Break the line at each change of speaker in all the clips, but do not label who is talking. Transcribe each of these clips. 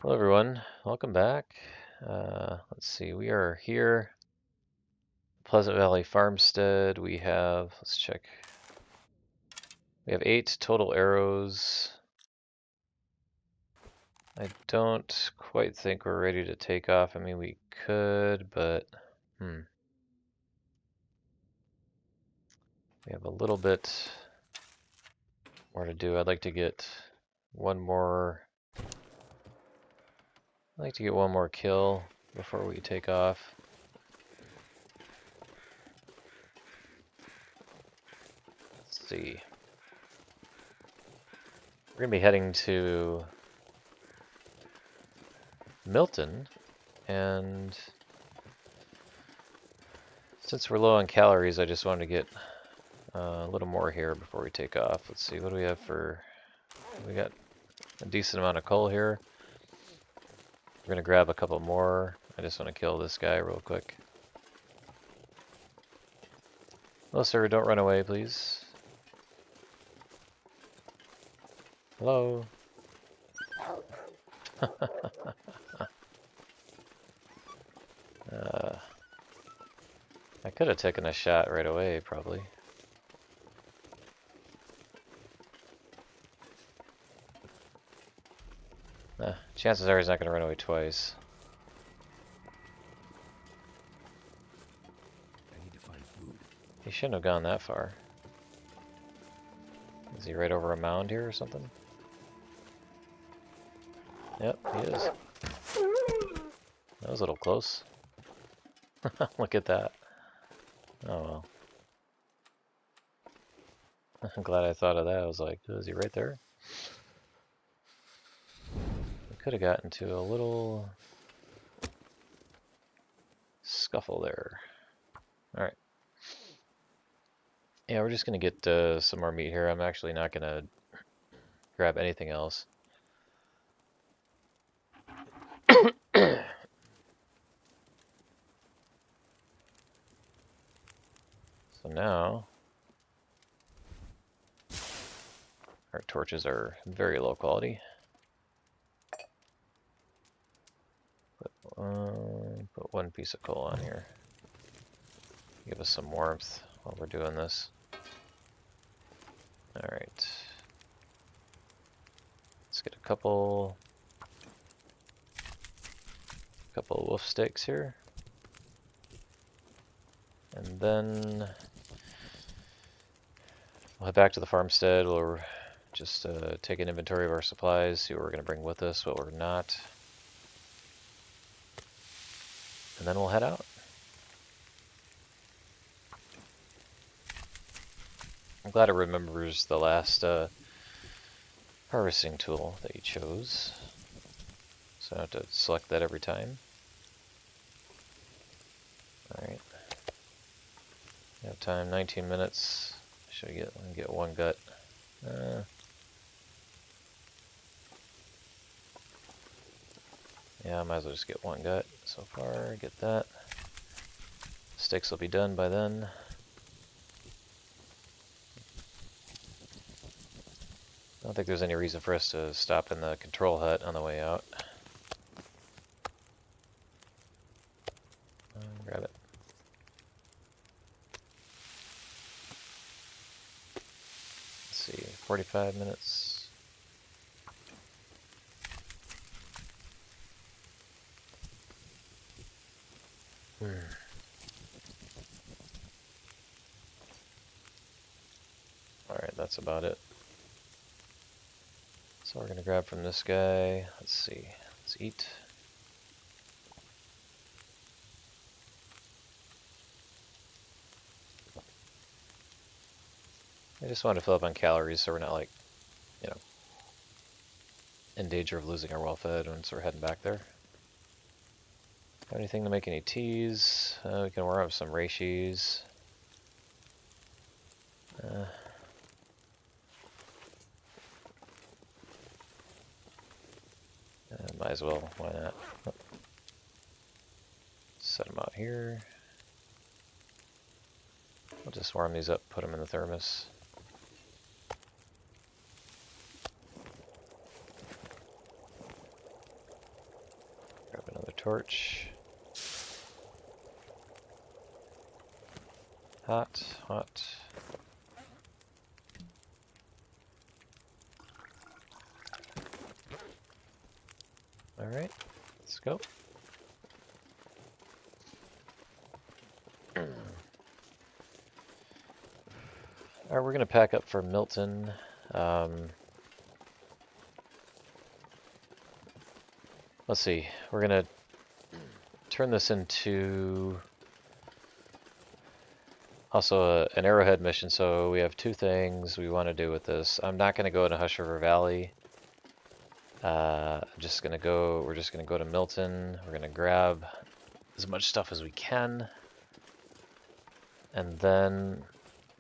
Hello everyone, welcome back. Let's see, we are here, Pleasant Valley Farmstead. We have, let's check, we have 8 total arrows. I don't quite think we're ready to take off. I mean, we could, but we have a little bit more to do. I'd like to get one more, kill before we take off. Let's see. We're gonna be heading to Milton, and since we're low on calories, I just wanted to get a little more here before we take off. Let's see, what do we have for... We got a decent amount of coal here. We're gonna grab a couple more. I just want to kill this guy real quick. Hello, sir, don't run away, please. Hello. I could have taken a shot right away, probably. Chances are he's not going to run away twice.
I need to find food.
He shouldn't have gone that far. Is he right over a mound here or something? Yep, he is. That was a little close. Look at that. Oh well. I'm glad I thought of that. I was like, is he right there? We could have gotten to a little scuffle there. Alright. Yeah, we're just going to get some more meat here. I'm actually not going to grab anything else. So now, our torches are very low quality. Put one piece of coal on here. Give us some warmth while we're doing this. Alright. Let's get a couple wolf steaks here. And then we'll head back to the farmstead. We'll just take an inventory of our supplies, see what we're going to bring with us, what we're not. And then we'll head out. I'm glad it remembers the last harvesting tool that you chose. So I don't have to select that every time. Alright. We have time, 19 minutes. Should we get one gut? Yeah, I might as well just get one gut so far. Get that. Steaks will be done by then. I don't think there's any reason for us to stop in the control hut on the way out. Grab it. Let's see, 45 minutes. Alright, that's about it. So we're going to grab from this guy. Let's see. Let's eat. I just want to fill up on calories so we're not, like, you know, in danger of losing our well-fed once we're heading back there. Got anything to make any teas? We can warm up some reishi. Might as well, why not? Set them out here. We'll just warm these up, put them in the thermos. torch. Hot, hot. Alright, let's go. Alright, we're gonna pack up for Milton. Let's see, we're gonna turn this into also an arrowhead mission, so we have two things we want to do with this. I'm not gonna go into Hush River Valley. we're just gonna go to Milton. We're gonna grab as much stuff as we can. And then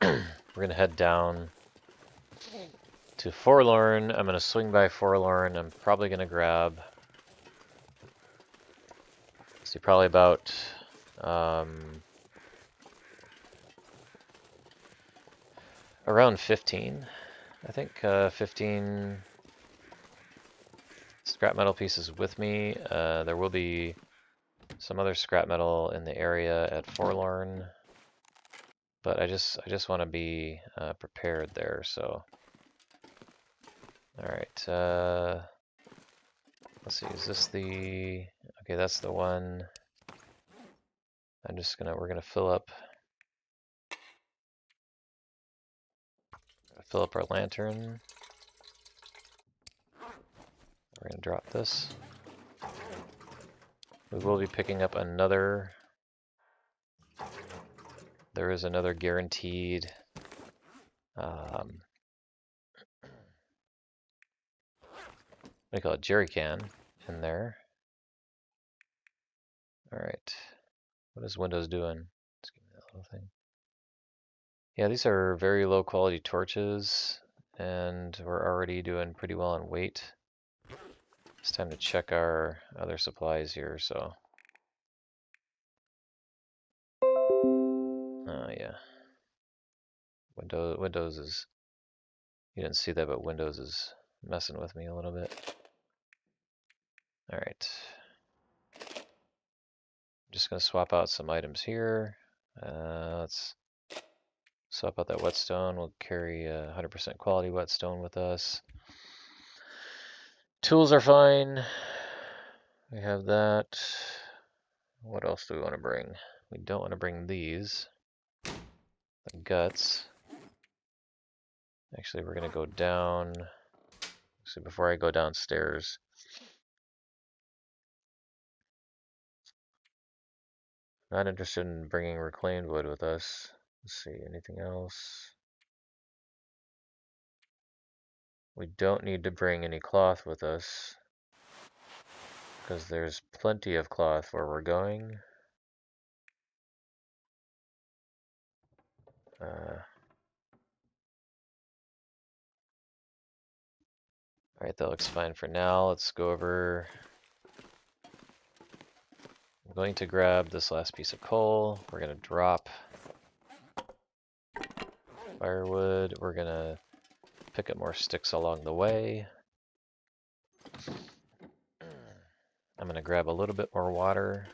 we're gonna head down to Forlorn. I'm gonna swing by Forlorn. I'm probably gonna grab, see, probably about around 15. I think 15 scrap metal pieces with me. There will be some other scrap metal in the area at Forlorn, but I just want to be prepared there. So, all right. Let's see. Is this the? Okay, that's the one. We're gonna fill up our lantern. We're gonna drop this. We will be picking up another. There is another guaranteed what do you call it, jerry can in there. All right, what is Windows doing? Let's give me that little thing. Yeah, these are very low quality torches, and we're already doing pretty well on weight. It's time to check our other supplies here. So, yeah, Windows is, you didn't see that, but Windows is messing with me a little bit. All right, just gonna swap out some items here. Let's swap out that whetstone. We'll carry 100% quality whetstone with us. Tools are fine. We have that. What else do we want to bring? We don't want to bring these. The guts. Actually, we're going to go down. So before I go downstairs, not interested in bringing reclaimed wood with us. Let's see, anything else? We don't need to bring any cloth with us, because there's plenty of cloth where we're going. Alright, that looks fine for now. Let's go over. I'm going to grab this last piece of coal. We're going to drop firewood. We're going to pick up more sticks along the way. I'm going to grab a little bit more water.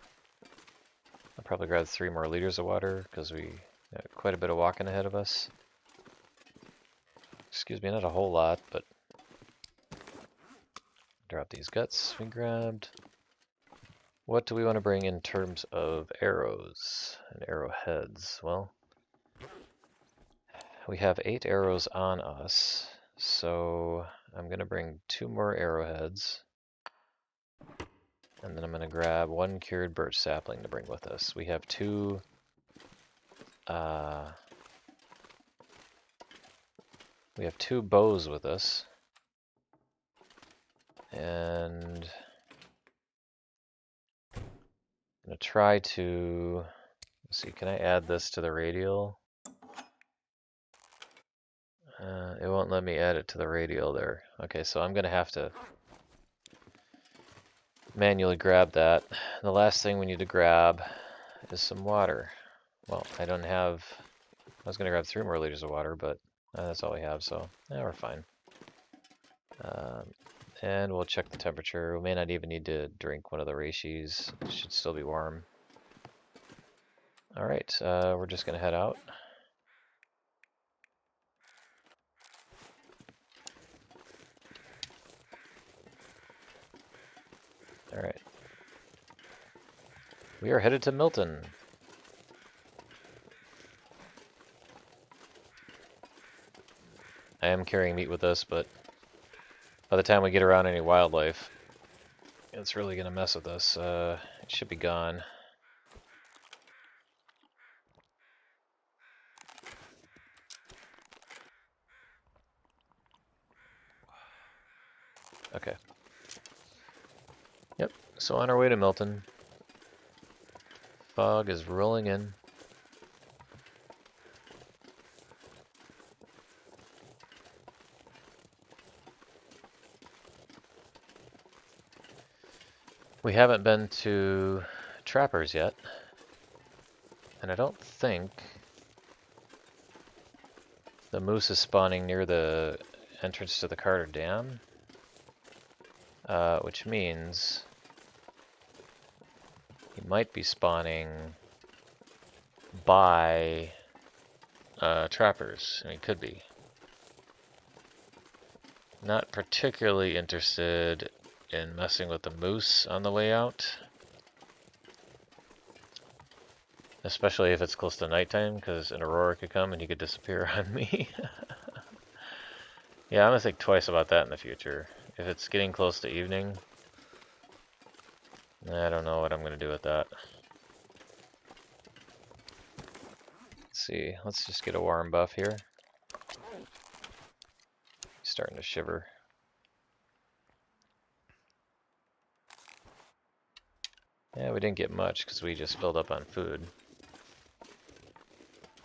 I'll probably grab 3 more liters of water because we got quite a bit of walking ahead of us. Excuse me, not a whole lot, but drop these guts we grabbed. What do we want to bring in terms of arrows and arrowheads? Well, we have 8 arrows on us, so I'm going to bring 2 more arrowheads. And then I'm going to grab 1 cured birch sapling to bring with us. We have 2 bows with us. And I'm going to try to, let's see, can I add this to the radial? It won't let me add it to the radial there. Okay, so I'm going to have to manually grab that. The last thing we need to grab is some water. Well, I don't have, I was going to grab 3 more liters of water, but that's all we have, so yeah, we're fine. And we'll check the temperature. We may not even need to drink one of the reishis. It should still be warm. Alright, we're just gonna head out. Alright. We are headed to Milton. I am carrying meat with us, but by the time we get around any wildlife, it's really gonna mess with us. It should be gone. Okay. Yep, so on our way to Milton. Fog is rolling in. We haven't been to Trappers yet. And I don't think the moose is spawning near the entrance to the Carter Dam. Which means he might be spawning by Trappers. I mean, could be. Not particularly interested in messing with the moose on the way out. Especially if it's close to nighttime, because an aurora could come and he could disappear on me. Yeah, I'm gonna think twice about that in the future. If it's getting close to evening, I don't know what I'm gonna do with that. Let's see, let's just get a warm buff here. Starting to shiver. Yeah, we didn't get much because we just filled up on food.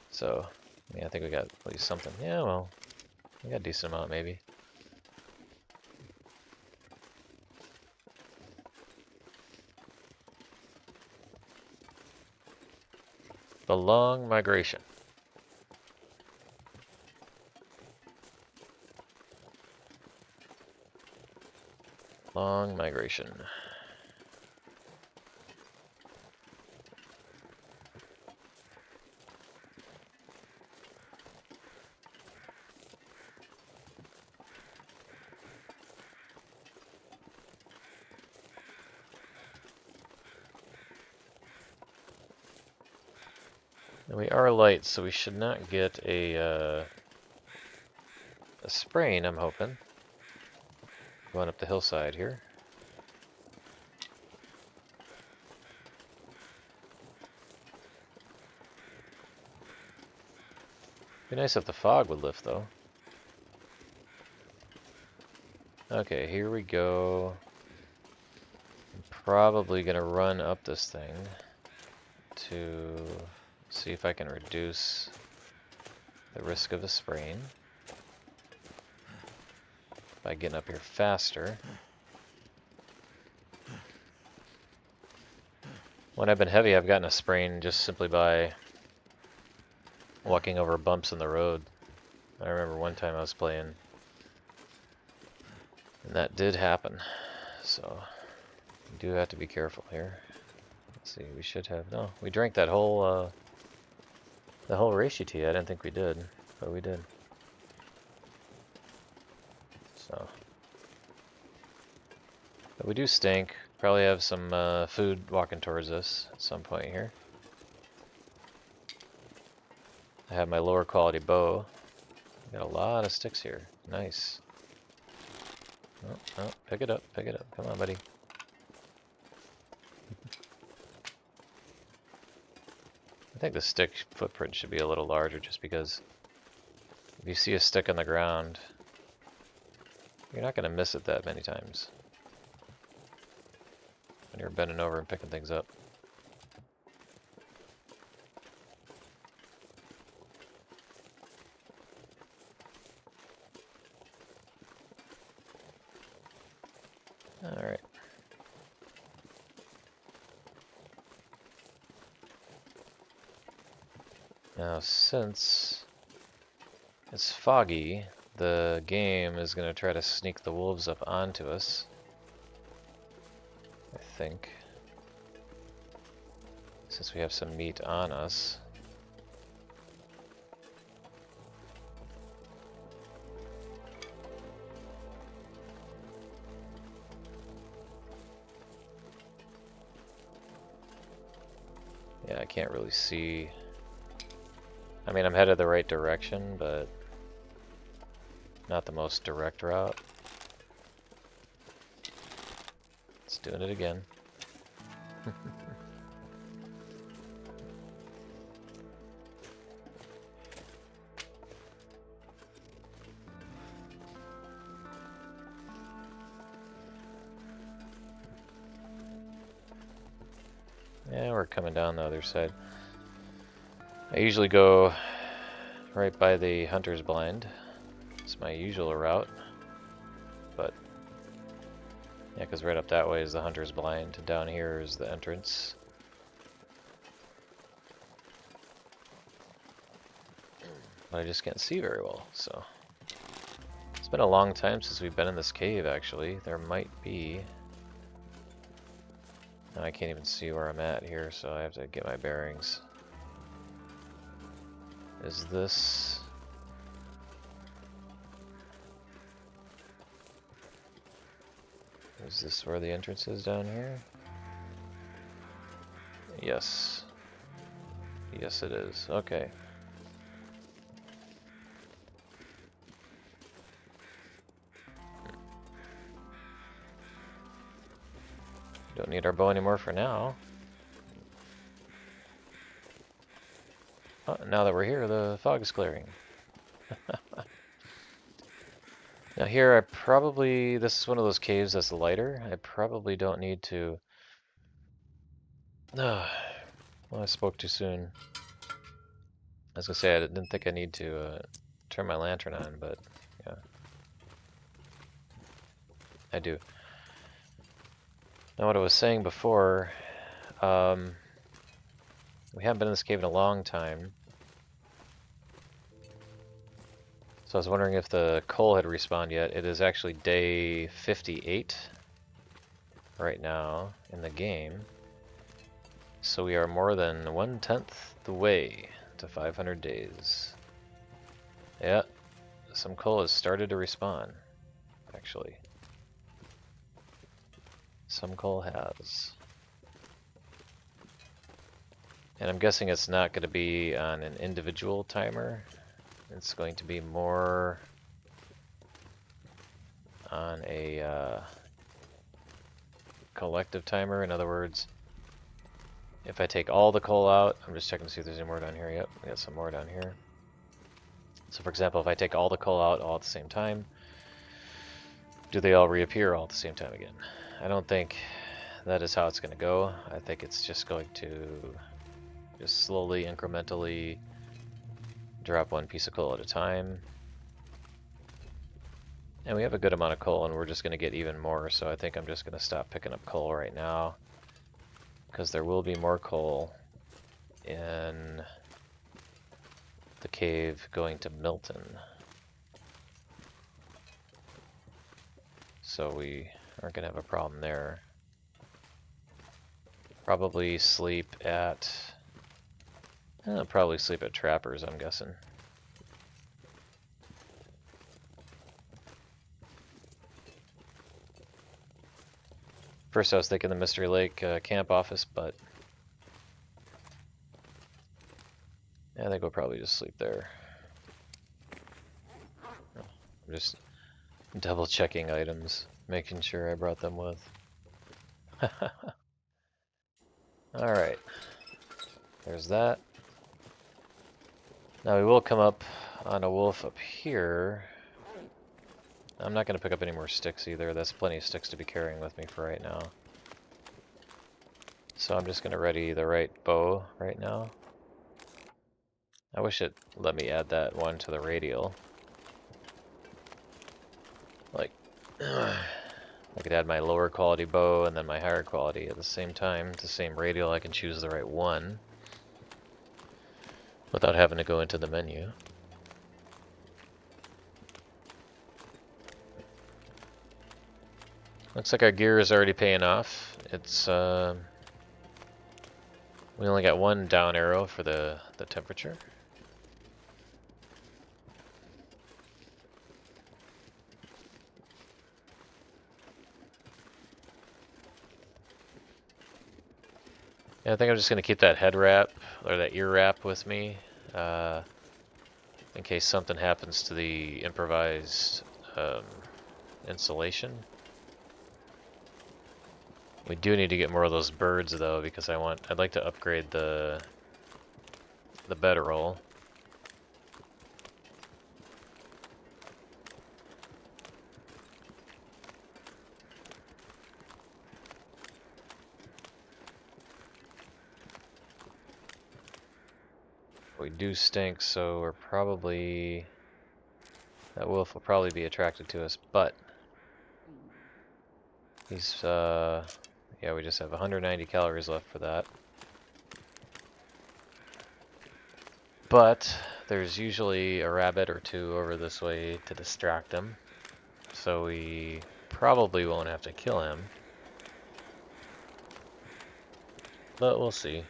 So, yeah, I think we got at least something. Yeah, well, we got a decent amount maybe. The long migration. Long migration. And we are light, so we should not get a sprain, I'm hoping. Going up the hillside here. Be nice if the fog would lift, though. Okay, here we go. I'm probably gonna run up this thing to see if I can reduce the risk of a sprain by getting up here faster. When I've been heavy, I've gotten a sprain just simply by walking over bumps in the road. I remember one time I was playing, and that did happen. So, you do have to be careful here. Let's see, we should have, no, we drank that whole, the whole reishi tea. I didn't think we did, but we did. So, but we do stink. Probably have some food walking towards us at some point here. I have my lower quality bow. Got a lot of sticks here. Nice. Oh, oh, pick it up, pick it up. Come on, buddy. I think the stick footprint should be a little larger just because if you see a stick on the ground, you're not going to miss it that many times when you're bending over and picking things up. Alright. Now, since it's foggy, the game is going to try to sneak the wolves up onto us. I think. Since we have some meat on us. Yeah, I can't really see. I mean, I'm headed the right direction, but not the most direct route. It's doing it again. Yeah, we're coming down the other side. I usually go right by the hunter's blind. It's my usual route. But yeah, because right up that way is the hunter's blind. Down here is the entrance. But I just can't see very well, so. It's been a long time since we've been in this cave, actually. There might be. Now I can't even see where I'm at here, so I have to get my bearings. Is this... Is this where the entrance is down here? Yes. Yes, it is. Okay. Don't need our bow anymore for now. Oh, now that we're here, the fog is clearing. Now here I probably, this is one of those caves that's lighter. I probably don't need to... Well, I spoke too soon. I was gonna say I didn't think I need to turn my lantern on, but yeah. I do. Now what I was saying before, we haven't been in this cave in a long time. So I was wondering if the coal had respawned yet. It is actually day 58 right now in the game. So we are more than 1/10 the way to 500 days. Yeah, some coal has started to respawn, actually. Some coal has. And I'm guessing it's not going to be on an individual timer. It's going to be more on a collective timer. In other words, if I take all the coal out, I'm just checking to see if there's any more down here. Yep, we got some more down here. So for example, if I take all the coal out all at the same time, do they all reappear all at the same time again? I don't think that is how it's going to go. I think it's just going to just slowly, incrementally drop one piece of coal at a time. And we have a good amount of coal, and we're just going to get even more, so I think I'm just going to stop picking up coal right now, because there will be more coal in the cave going to Milton. So we aren't going to have a problem there. Probably sleep at... I'll probably sleep at Trappers, I'm guessing. First I was thinking the Mystery Lake camp office, but yeah, I think we'll probably just sleep there. I'm just double checking items, making sure I brought them with. Alright, there's that. Now we will come up on a wolf up here. I'm not going to pick up any more sticks either. That's plenty of sticks to be carrying with me for right now. So I'm just going to ready the right bow right now. I wish it let me add that one to the radial. Like, I could add my lower quality bow and then my higher quality at the same time. It's the same radial, I can choose the right one without having to go into the menu. Looks like our gear is already paying off. It's we only got one down arrow for the temperature. Yeah, I think I'm just gonna keep that head wrap or that ear wrap with me, in case something happens to the improvised insulation. We do need to get more of those birds though, because I'd like to upgrade the bedroll. We do stink, so we're probably that wolf will probably be attracted to us, but he's yeah, we just have 190 calories left for that. But there's usually a rabbit or two over this way to distract him, so we probably won't have to kill him. But we'll see.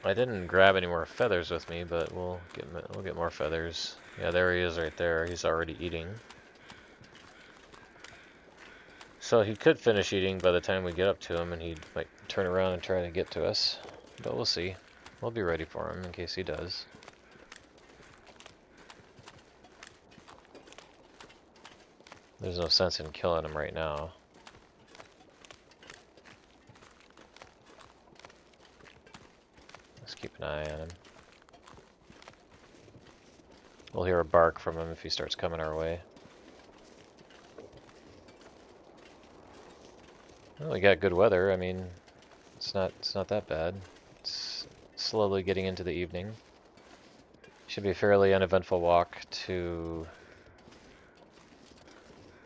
I didn't grab any more feathers with me, but we'll get more feathers. Yeah, there he is right there. He's already eating. So he could finish eating by the time we get up to him, and he might turn around and try to get to us. But we'll see. We'll be ready for him in case he does. There's no sense in killing him right now. Let's keep an eye on him. We'll hear a bark from him if he starts coming our way. Well, we got good weather. I mean, it's not that bad. It's slowly getting into the evening. Should be a fairly uneventful walk to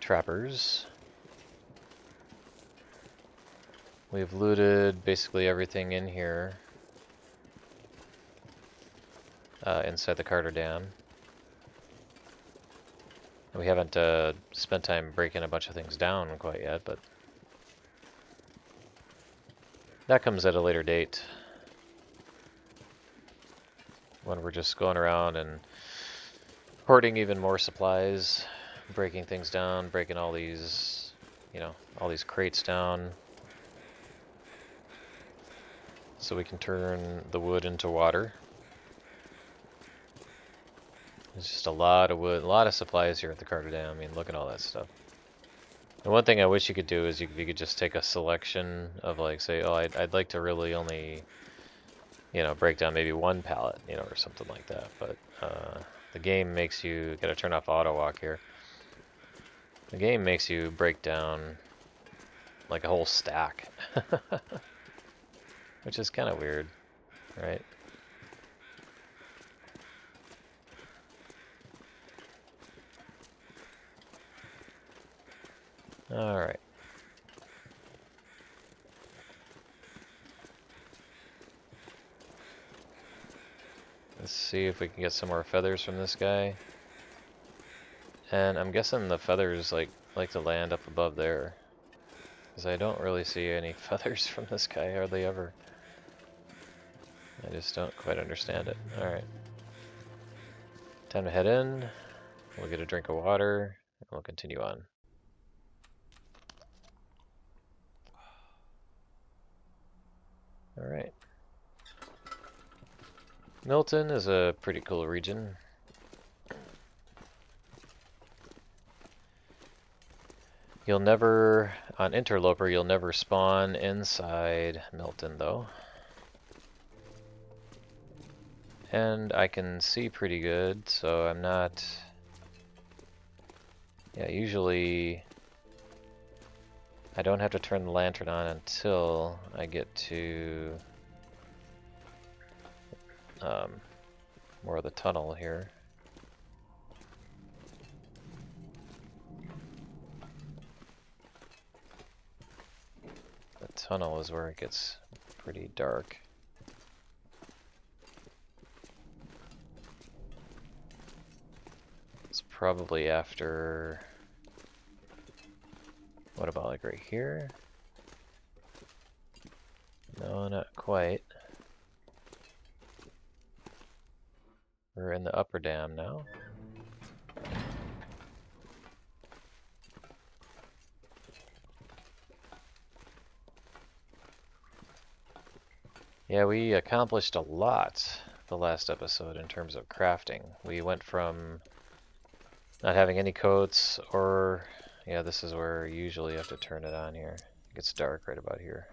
Trappers. We've looted basically everything in here inside the Carter Dam. We haven't spent time breaking a bunch of things down quite yet, but that comes at a later date when we're just going around and hoarding even more supplies, breaking things down, breaking all these, all these crates down so we can turn the wood into water. There's just a lot of wood, a lot of supplies here at the Carter Dam. I mean, look at all that stuff. And one thing I wish you could do is you could just take a selection of, like, say, oh, I'd like to really only, break down maybe one pallet, or something like that. But the game makes you, gotta turn off auto walk here. The game makes you break down like a whole stack, which is kind of weird, right? All right. Let's see if we can get some more feathers from this guy. And I'm guessing the feathers like to land up above there, because I don't really see any feathers from this guy hardly ever. I just don't quite understand it. All right. Time to head in. We'll get a drink of water, and we'll continue on. All right. Milton is a pretty cool region. You'll never, on Interloper, you'll never spawn inside Milton though. And I can see pretty good, so I'm not, yeah, usually I don't have to turn the lantern on until I get to more of the tunnel here. The tunnel is where it gets pretty dark. probably after... What about like right here? No, not quite. We're in the upper dam now. Yeah, we accomplished a lot the last episode in terms of crafting. We went from not having any coats, or... Yeah, this is where usually you have to turn it on here. It gets dark right about here.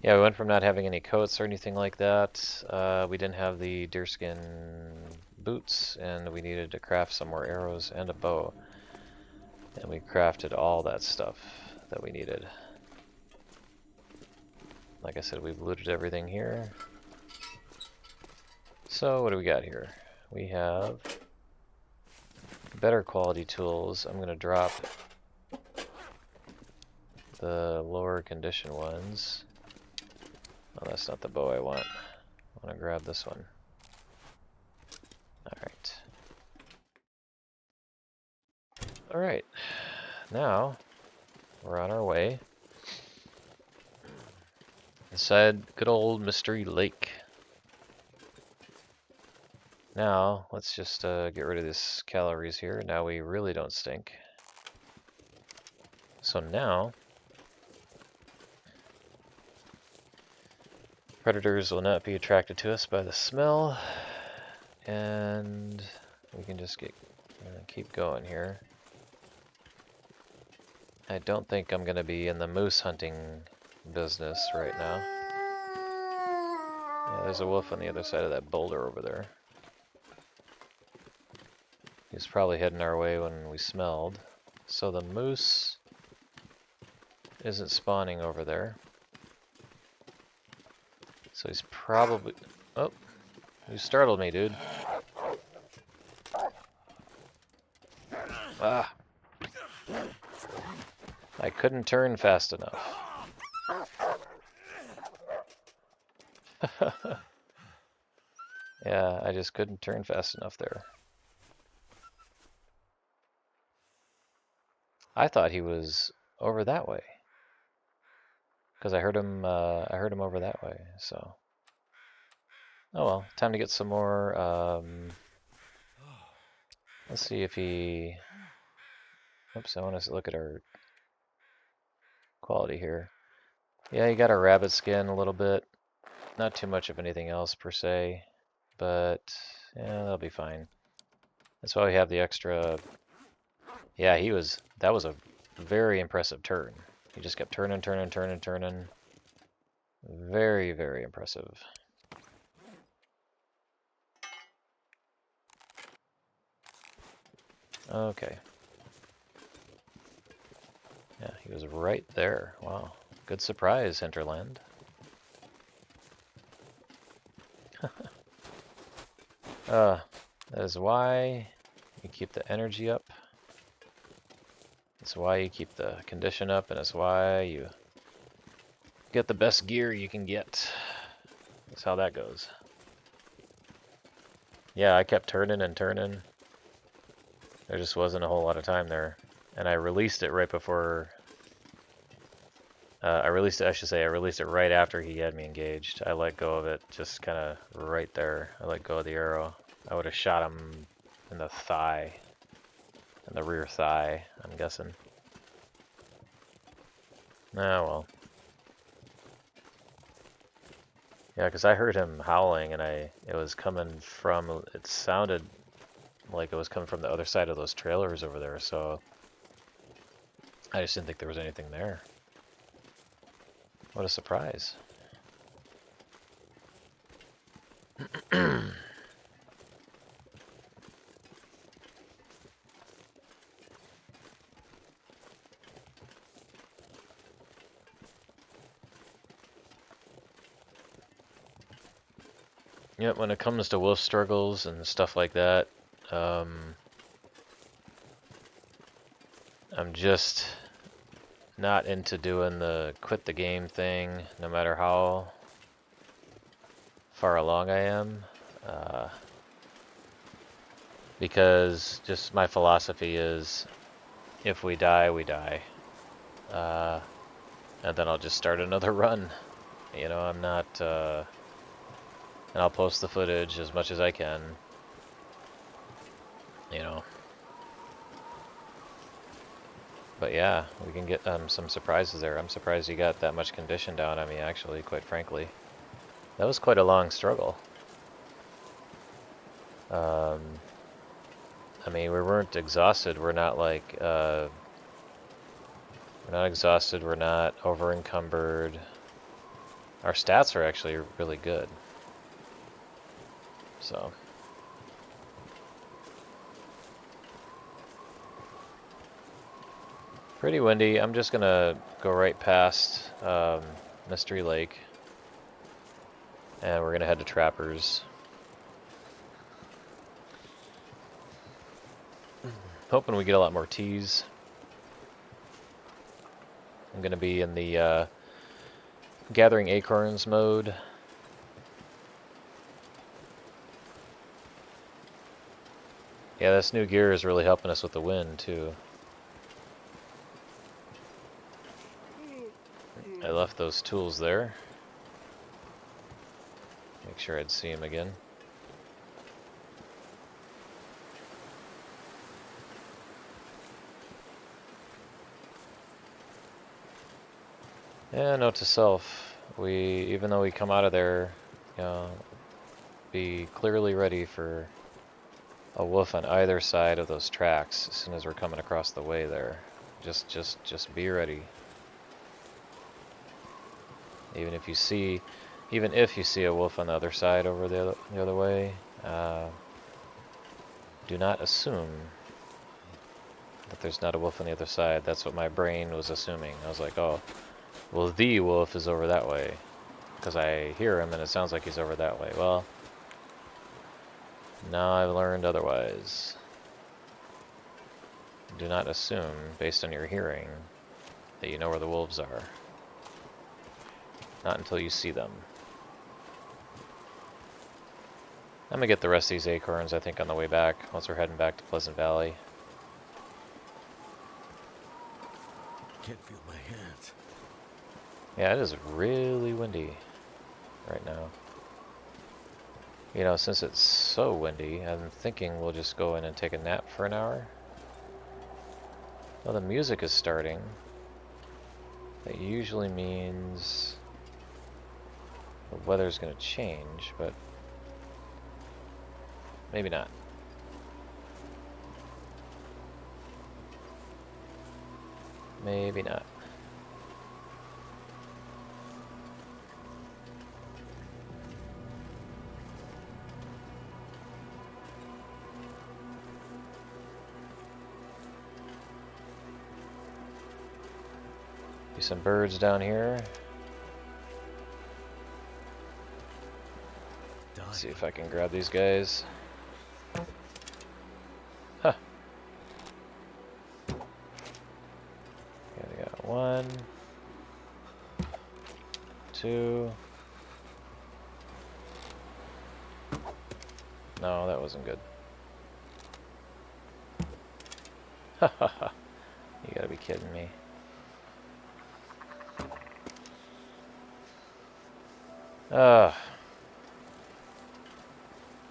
Yeah, we went from not having any coats or anything like that. We didn't have the deerskin boots, and we needed to craft some more arrows and a bow. And we crafted all that stuff that we needed. Like I said, we've looted everything here. So what do we got here? We have better quality tools. I'm going to drop the lower condition ones. Oh, that's not the bow I want. I want to grab this one. Alright. Alright. Now, we're on our way. Inside good old Mystery Lake. Now, let's just get rid of this calories here. Now we really don't stink. So now, predators will not be attracted to us by the smell. And we can just keep going here. I don't think I'm going to be in the moose hunting business right now. Yeah, there's a wolf on the other side of that boulder over there. He's probably heading our way when we smelled. So the moose isn't spawning over there. So he's probably... Oh, you startled me, dude. Ah. I couldn't turn fast enough. Yeah, I just couldn't turn fast enough there. I thought he was over that way, because I heard him over that way. So, oh well, time to get some more. Let's see if he. Oops, I want to look at our quality here. Yeah, he got a rabbit skin a little bit. Not too much of anything else per se, but yeah, that'll be fine. That's why we have the extra. Yeah, that was a very impressive turn. He just kept turning. Very, very impressive. Okay. Yeah, he was right there. Wow. Good surprise, Hinterland. That is why you keep the energy up. That's why you keep the condition up, and it's why you get the best gear you can get. That's how that goes. Yeah, I kept turning. There just wasn't a whole lot of time there. And I released it right before... I released it right after he had me engaged. I let go of it just kind of right there. I let go of the arrow. I would have shot him in the thigh. In the rear thigh, I'm guessing. Ah, well. Yeah, because I heard him howling, and it was coming from... It sounded like it was coming from the other side of those trailers over there, so... I just didn't think there was anything there. What a surprise. Yep, when it comes to wolf struggles and stuff like that, I'm just not into doing the quit the game thing, no matter how far along I am, because just my philosophy is, if we die, we die, and then I'll just start another run. You know, I'm not, and I'll post the footage as much as I can, you know. But yeah, we can get some surprises there. I'm surprised you got that much condition down on me, actually, quite frankly. That was quite a long struggle. I mean, we weren't exhausted. We're not like, we're not exhausted. We're not over encumbered. Our stats are actually really good. So. Pretty windy. I'm just gonna go right past Mystery Lake. And we're gonna head to Trappers. Hoping we get a lot more teas. I'm gonna be in the gathering acorns mode. Yeah, this new gear is really helping us with the wind too. I left those tools there. Make sure I'd see him again. Yeah, note to self, even though we come out of there, you know, be clearly ready for a wolf on either side of those tracks as soon as we're coming across the way there. Just be ready. Even if you see a wolf on the other side over the other way, do not assume that there's not a wolf on the other side. That's what my brain was assuming. I was like, oh, well, the wolf is over that way, because I hear him and it sounds like he's over that way. Well, now I've learned otherwise. Do not assume, based on your hearing, that you know where the wolves are. Not until you see them. I'm gonna get the rest of these acorns, I think, on the way back, once we're heading back to Pleasant Valley.
Can't feel my hands.
Yeah, it is really windy right now. You know, since it's so windy, I'm thinking we'll just go in and take a nap for an hour. Well, the music is starting. That usually means the weather's gonna change, but maybe not. Maybe not. See some birds down here. Let's see if I can grab these guys. Huh. Okay, we got 1, 2. No, that wasn't good. Hahaha. You gotta be kidding me.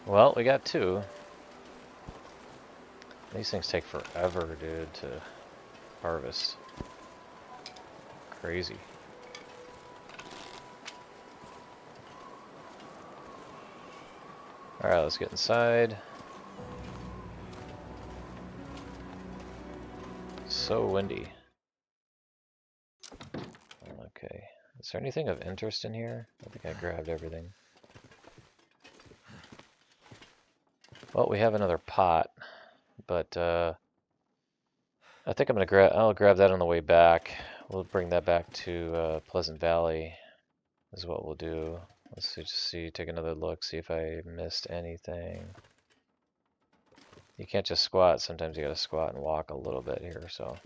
Well, we got 2. These things take forever, dude, to harvest. Crazy. Alright, let's get inside. So windy. Okay. Is there anything of interest in here? I think I grabbed everything. Well, we have another pot, but I think I'll grab that on the way back. We'll bring that back to Pleasant Valley is what we'll do. Let's see, take another look, see if I missed anything. You can't just squat. Sometimes you gotta squat and walk a little bit here, so.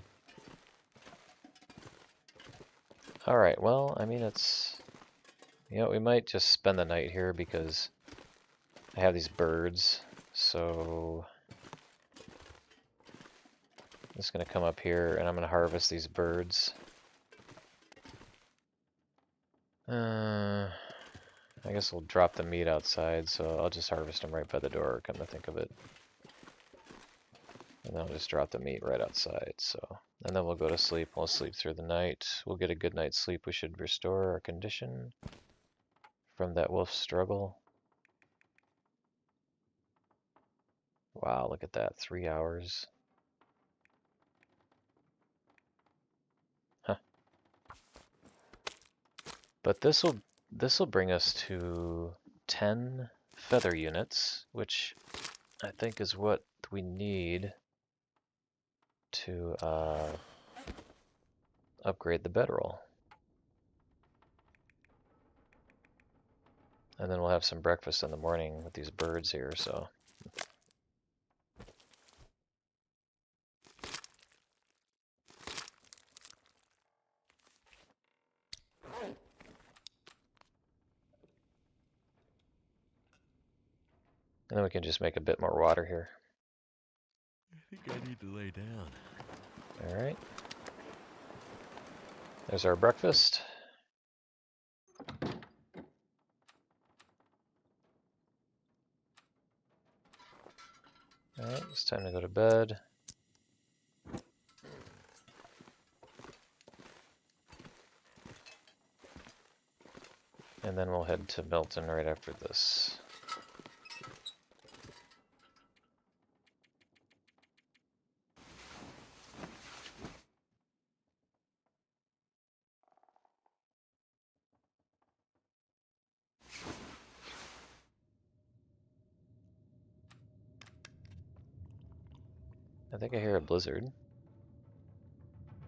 Alright, well, I mean, it's... You know, we might just spend the night here because I have these birds, so... I'm just gonna come up here and I'm gonna harvest these birds. I guess we'll drop the meat outside, so I'll just harvest them right by the door, come to think of it. And then I'll just drop the meat right outside, so... And then we'll go to sleep, we'll sleep through the night. We'll get a good night's sleep, we should restore our condition from that wolf struggle. Wow, look at that, 3 hours. Huh. But this'll bring us to 10 feather units, which I think is what we need to upgrade the bedroll. And then we'll have some breakfast in the morning with these birds here, so. And then we can just make a bit more water here.
I think I need to lay down.
Alright. There's our breakfast. Alright, it's time to go to bed. And then we'll head to Milton right after this. I think I hear a blizzard.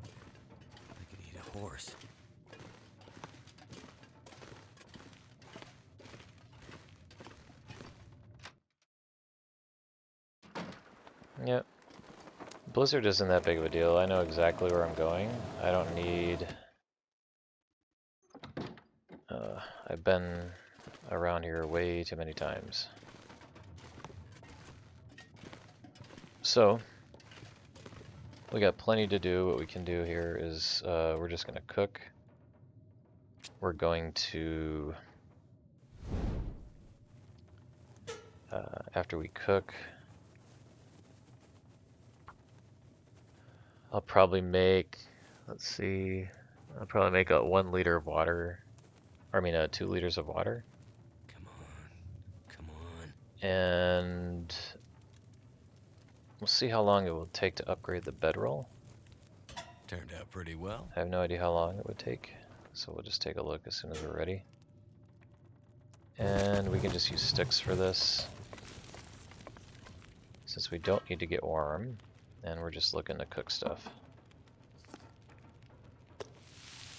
I could eat a horse.
Yep. Blizzard isn't that big of a deal. I know exactly where I'm going. I don't need... I've been around here way too many times. So, we got plenty to do. What we can do here is we're just going to cook. We're going to... after we cook... I'll probably make, let's see, I'll probably make a 1 liter of water, or I mean 2 liters of water.
Come on. Come on.
And we'll see how long it will take to upgrade the bedroll.
Turned out pretty well.
I have no idea how long it would take, so we'll just take a look as soon as we're ready. And we can just use sticks for this, since we don't need to get warm, and we're just looking to cook stuff.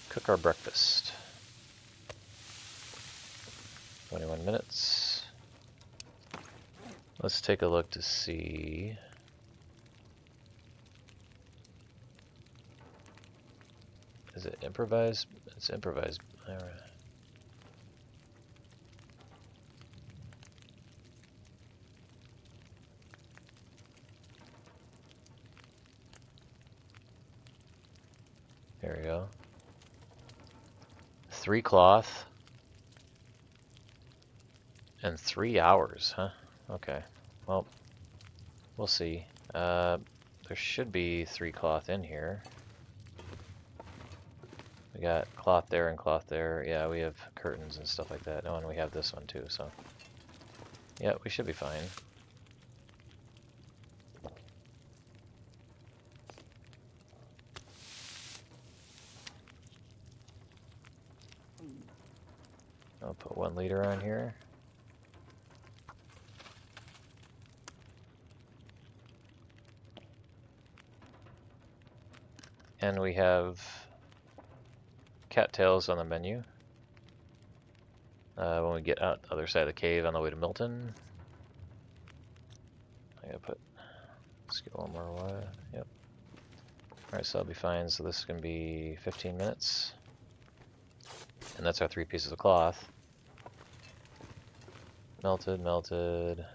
Cook our breakfast. 21 minutes. Let's take a look to see. Is it improvised? It's improvised. All right. There we go. 3 cloth. And 3 hours, huh? Okay. Well, we'll see. There should be 3 cloth in here. We got cloth there and cloth there. Yeah, we have curtains and stuff like that. Oh, and we have this one too, so. Yeah, we should be fine. I'll put 1 liter on here. And we have cattails on the menu. When we get out the other side of the cave on the way to Milton. I gotta put, let's get 1 more water. Yep. Alright, so I'll be fine. So this is gonna be 15 minutes. And that's our 3 pieces of cloth. Melted, melted.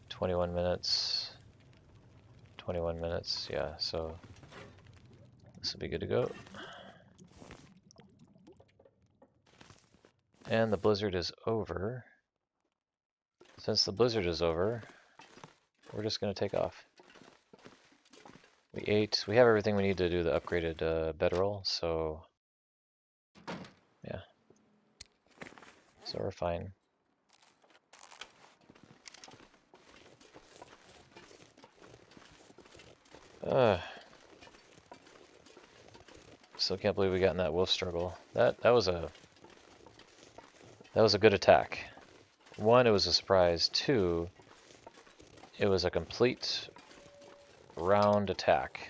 21 minutes. 21 minutes, yeah, so this will be good to go. And the blizzard is over. Since the blizzard is over, we're just going to take off. We ate. We have everything we need to do the upgraded bedroll, so yeah. So we're fine. Still can't believe we got in that wolf struggle. That was a good attack. 1, it was a surprise. 2, it was a complete round attack.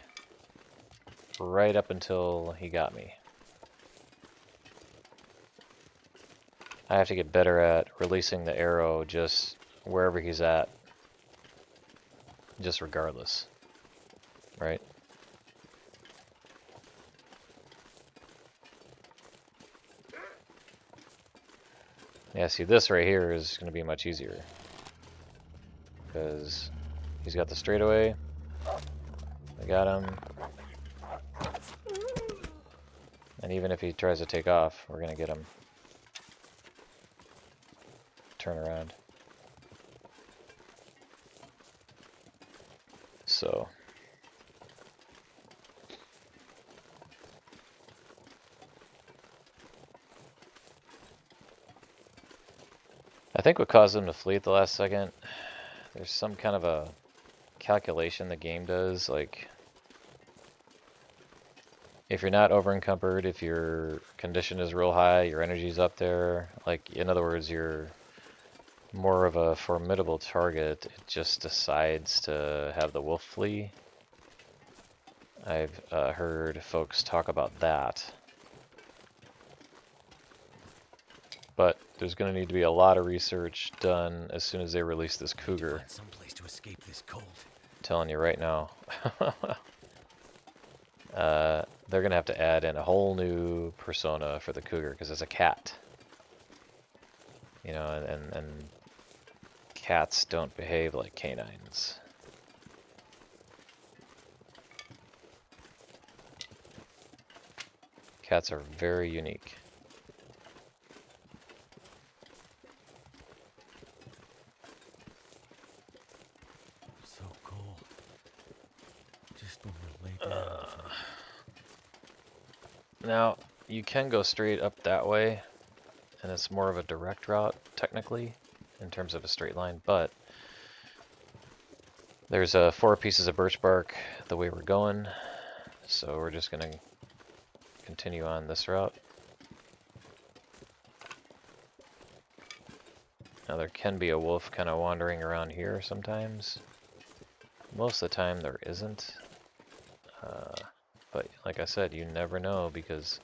Right up until he got me. I have to get better at releasing the arrow just wherever he's at. Just regardless. Right? Yeah, see, this right here is going to be much easier. Because he's got the straightaway. I got him. And even if he tries to take off, we're going to get him. Turn around. So. I think what caused him to flee at the last second, there's some kind of a calculation the game does, like if you're not over encumbered, if your condition is real high, your energy's up there, like in other words, you're more of a formidable target, it just decides to have the wolf flee. I've heard folks talk about that. But there's going to need to be a lot of research done as soon as they release this cougar.
Find some place to escape this cold.
I'm telling you right now. They're going to have to add in a whole new persona for the cougar because it's a cat. You know, and cats don't behave like canines. Cats are very unique.
So cold. Just want to lay down.
Now, you can go straight up that way, and it's more of a direct route, technically, in terms of a straight line, but there's 4 pieces of birch bark the way we're going, so we're just going to continue on this route. Now, there can be a wolf kind of wandering around here sometimes. Most of the time, there isn't. But like I said, you never know because,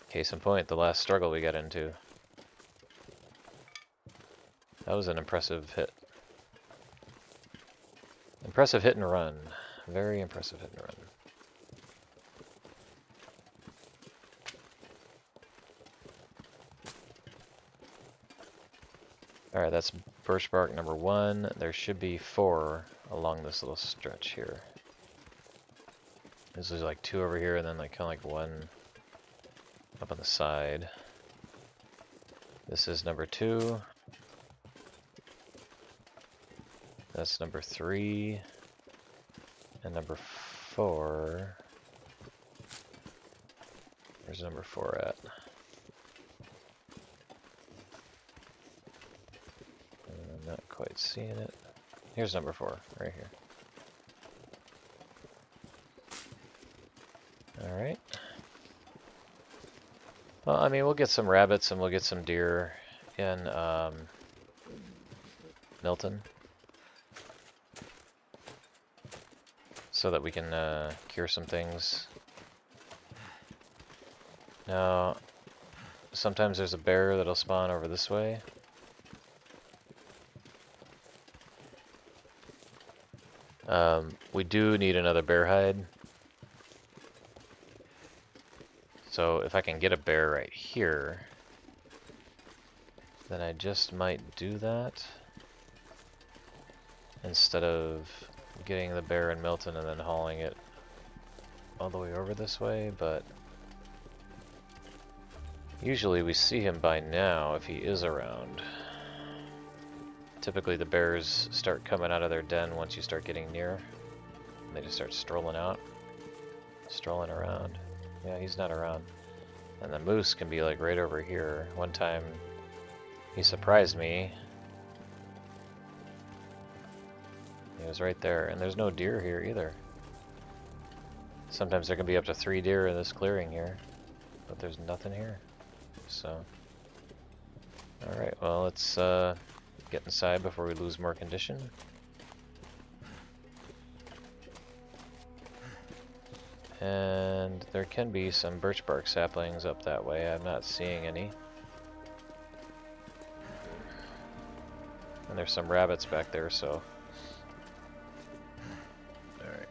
case in point, the last struggle we got into. That was an impressive hit. Impressive hit and run. Very impressive hit and run. Alright, that's birch bark number 1. There should be 4 along this little stretch here. This is like 2 over here, and then like kind of like 1 up on the side. This is number 2. That's number 3. And number 4. Where's number 4 at? I'm not quite seeing it. Here's number 4, right here. Alright. Well, I mean, we'll get some rabbits and we'll get some deer in Milton. So that we can cure some things. Now, sometimes there's a bear that'll spawn over this way. We do need another bear hide. So if I can get a bear right here, then I just might do that instead of getting the bear in Milton and then hauling it all the way over this way, but usually we see him by now if he is around. Typically the bears start coming out of their den once you start getting near. They just start strolling around. Yeah, he's not around. And the moose can be like right over here. One time he surprised me. He was right there, and there's no deer here either. Sometimes there can be up to 3 deer in this clearing here, but there's nothing here. So, alright, well, let's get inside before we lose more condition. And there can be some birch bark saplings up that way. I'm not seeing any. And there's some rabbits back there, so. Alright.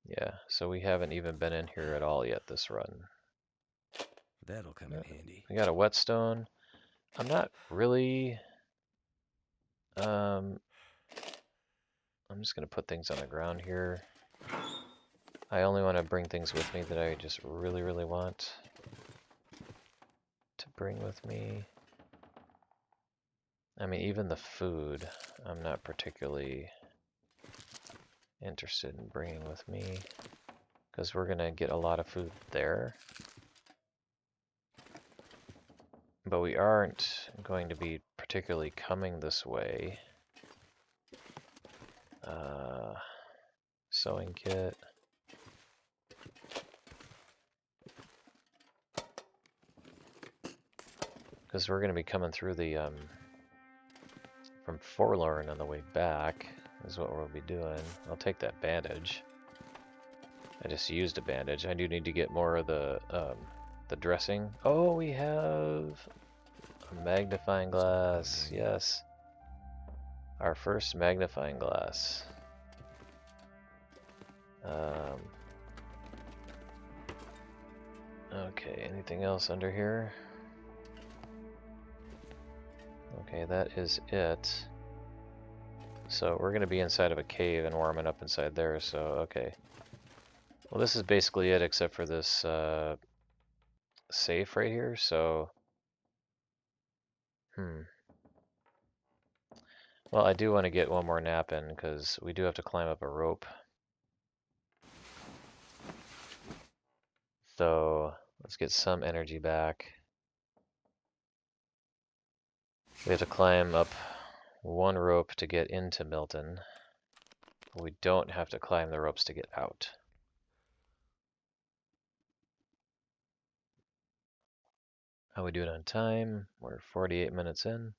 Yeah, so we haven't even been in here at all yet this run.
That'll come in handy.
We got a whetstone. I'm not really... I'm just gonna put things on the ground here. I only want to bring things with me that I just really, really want to bring with me. I mean, even the food, I'm not particularly interested in bringing with me because we're gonna get a lot of food there. But we aren't going to be particularly coming this way. Sewing kit. Because we're going to be coming through the, from Forlorn on the way back, is what we'll be doing. I'll take that bandage. I just used a bandage. I do need to get more of the dressing. Oh, we have a magnifying glass. Yes. Our first magnifying glass. Okay, anything else under here? Okay, that is it. So we're gonna be inside of a cave and warming up inside there, so okay. Well, this is basically it except for this safe right here, so... Well, I do want to get one more nap in because we do have to climb up a rope. So let's get some energy back. We have to climb up one rope to get into Milton. We don't have to climb the ropes to get out. How we doing on time? We're 48 minutes in.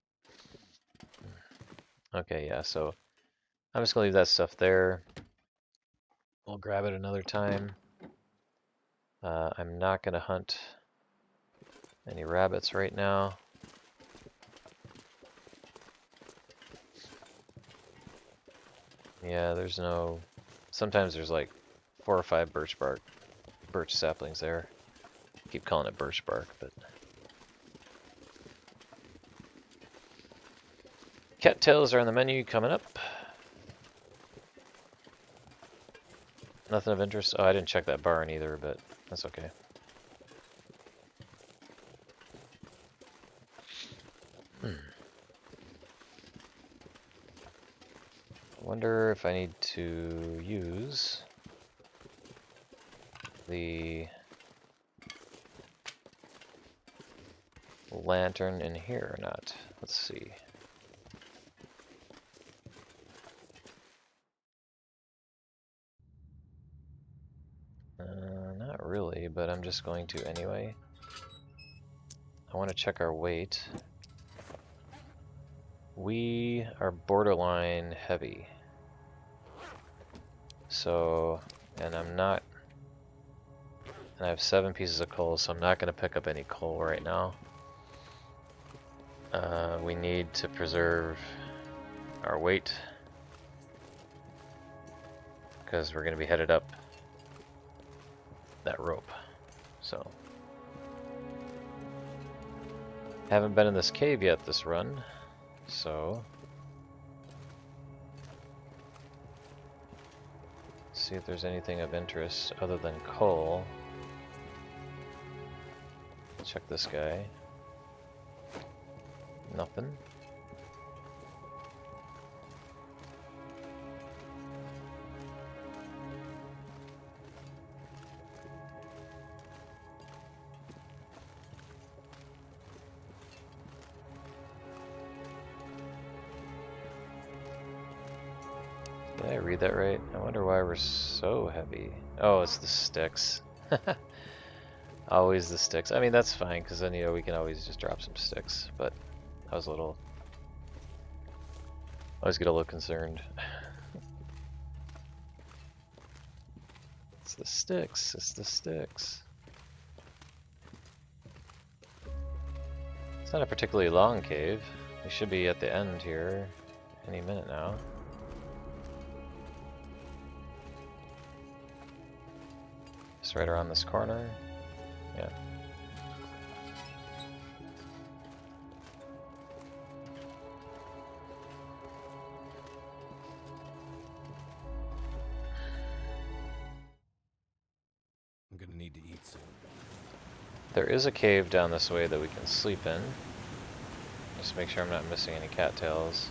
Okay, yeah, so I'm just gonna leave that stuff there. We'll grab it another time. I'm not gonna hunt any rabbits right now. Yeah, there's no... Sometimes there's like 4 or 5 birch saplings there. I keep calling it birch bark, but... Cattails are on the menu coming up. Nothing of interest. Oh, I didn't check that barn either, but that's okay. Wonder if I need to use the lantern in here or not. Let's see. Not really, but I'm just going to anyway. I want to check our weight. We are borderline heavy. So, and I have 7 pieces of coal, so I'm not going to pick up any coal right now. We need to preserve our weight because we're going to be headed up that rope. So haven't been in this cave yet this run, so see if there's anything of interest other than coal. Check this guy. Nothing. Did I read that right? I wonder why we're so heavy. Oh, it's the sticks. Always the sticks. I mean, that's fine, because then, you know, we can always just drop some sticks, but I was a little... I always get a little concerned. It's the sticks. It's the sticks. It's not a particularly long cave. We should be at the end here any minute now. Just right around this corner. Yeah.
I'm gonna need to eat soon.
There is a cave down this way that we can sleep in. Just make sure I'm not missing any cattails.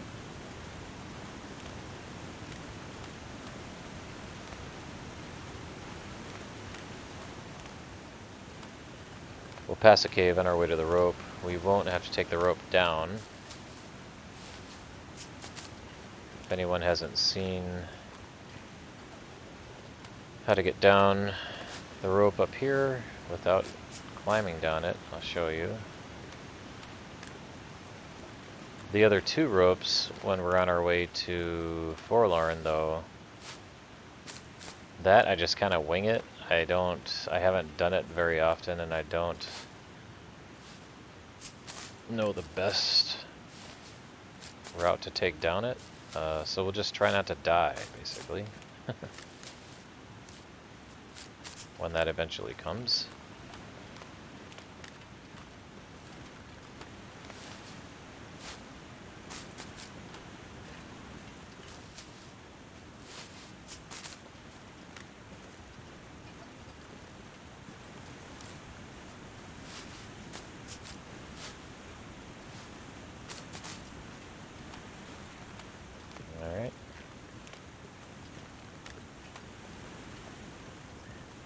We'll pass a cave on our way to the rope. We won't have to take the rope down. If anyone hasn't seen how to get down the rope up here without climbing down it, I'll show you. The other two ropes, when we're on our way to Forlorn though, that I just kind of wing it. I haven't done it very often, and I don't know the best route to take down it. So we'll just try not to die, basically. When that eventually comes.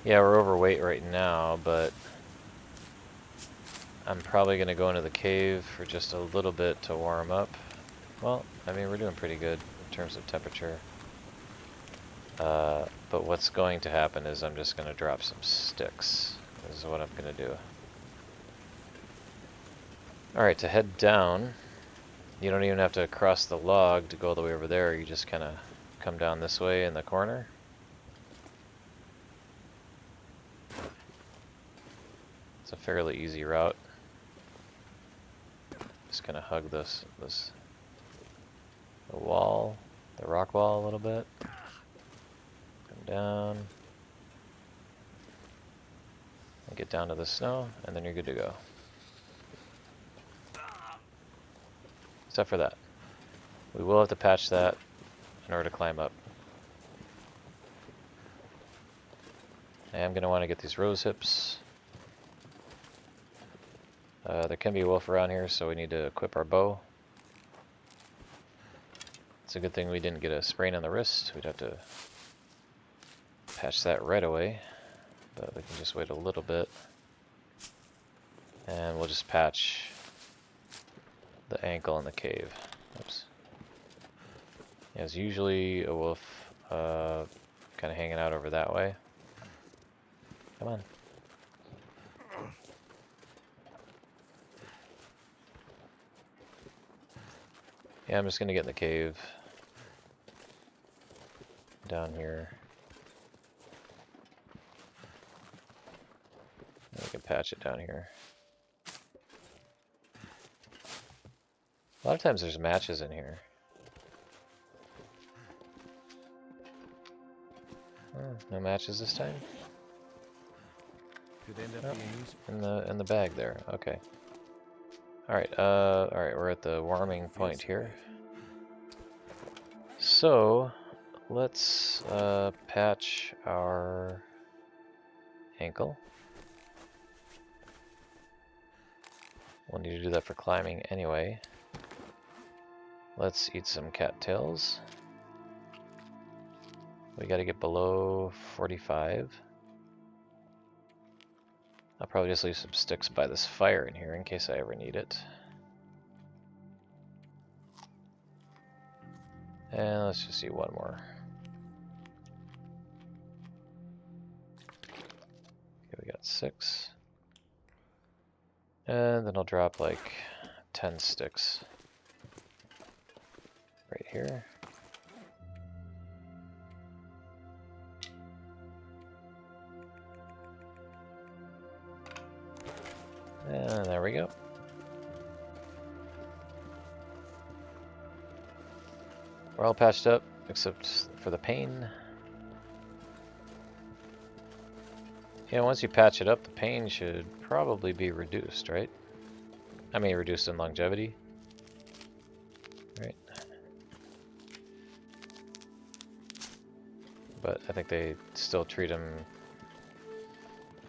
Yeah, we're overweight right now, but I'm probably going to go into the cave for just a little bit to warm up. Well, I mean, we're doing pretty good in terms of temperature. But what's going to happen is I'm just going to drop some sticks. This is what I'm going to do. Alright, to head down, you don't even have to cross the log to go all the way over there. You just kind of come down this way in the corner. It's a fairly easy route. Just gonna hug the wall, the rock wall a little bit. Come down. And get down to the snow, and then you're good to go. Except for that. We will have to patch that in order to climb up. I am gonna want to get these rose hips. There can be a wolf around here, so we need to equip our bow. It's a good thing we didn't get a sprain on the wrist. We'd have to patch that right away, but we can just wait a little bit. And we'll just patch the ankle in the cave. Oops. Yeah, there's usually a wolf kind of hanging out over that way. Come on. Yeah, I'm just gonna get in the cave down here. We can patch it down here. A lot of times there's matches in here. Oh, no matches this time?
Could end up
Yep.
being useful.
In the bag there. Okay. All right. We're at the warming point here. So let's patch our ankle. We'll need to do that for climbing anyway. Let's eat some cattails. We got to get below 45. I'll probably just leave some sticks by this fire in here in case I ever need it. And let's just see one more. Okay, we got 6. And then I'll drop like 10 sticks right here. And there we go. We're all patched up except for the pain. Yeah, once you patch it up, the pain should probably be reduced, right? I mean, reduced in longevity. Right. But I think they still treat them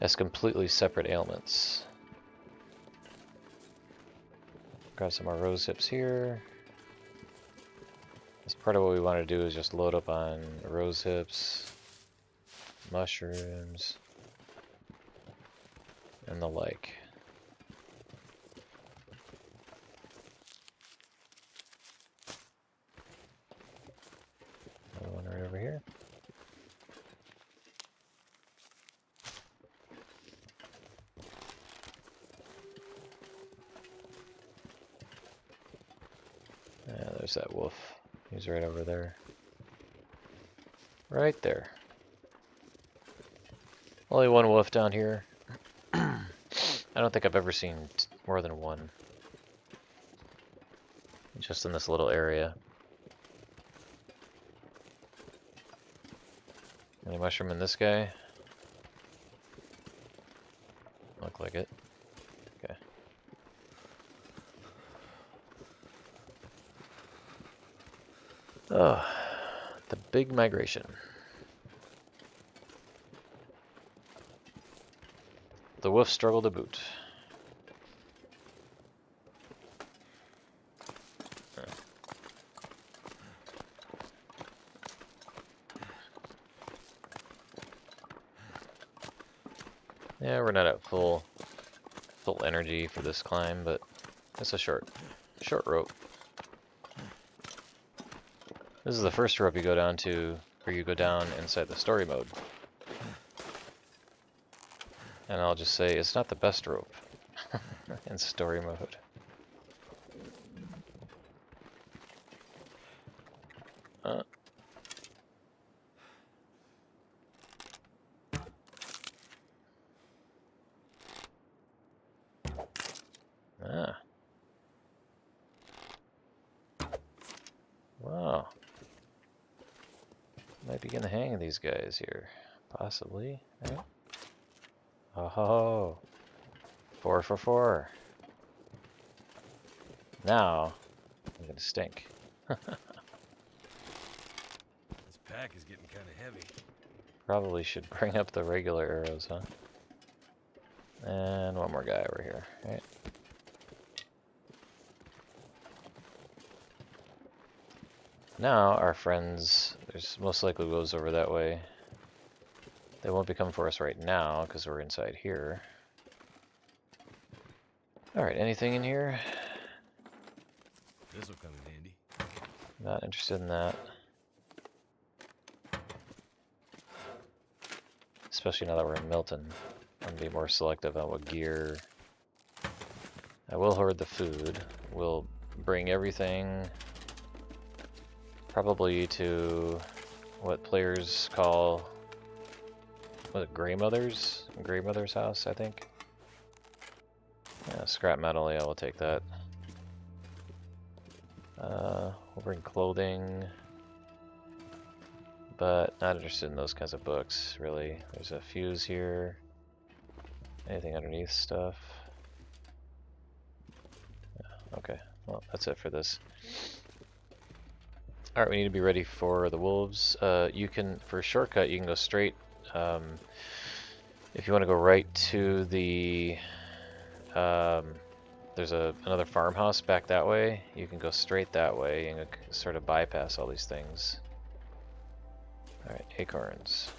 as completely separate ailments. Grab some more rose hips here. That's part of what we want to do is just load up on rose hips, mushrooms, and the like. Another one right over here. Yeah, there's that wolf. He's right over there. Right there. Only one wolf down here. I don't think I've ever seen more than one. Just in this little area. Any mushroom in this guy? Look like it. Okay. Oh, the big migration. The wolf struggle to boot. Yeah, we're not at full energy for this climb, but it's a short rope. This is the first rope you go down to, where you go down inside the story mode. And I'll just say it's not the best rope in story mode. Wow. Might be getting the hang of these guys here. Possibly. Right? Oh, 4 for 4. Now, I'm gonna stink.
This pack is getting kind of heavy.
Probably should bring up the regular arrows, huh? And one more guy over here, right? Now, our friends, there's most likely goes over that way. They won't be coming for us right now, because we're inside here. Alright, anything in here?
This will come in handy.
Not interested in that. Especially now that we're in Milton. I'm gonna be more selective on what gear. I will hoard the food. We'll bring everything probably to what players call, what, Grandmother's house, I think. Yeah, scrap metal, yeah, we'll take that. We'll bring clothing, but not interested in those kinds of books, really. There's a fuse here. Anything underneath stuff? Okay, well, that's it for this. Alright, we need to be ready for the wolves. You can, for a shortcut, you can go straight. If you want to go right to the, there's another farmhouse back that way. You can go straight that way and sort of bypass all these things. Alright, acorns.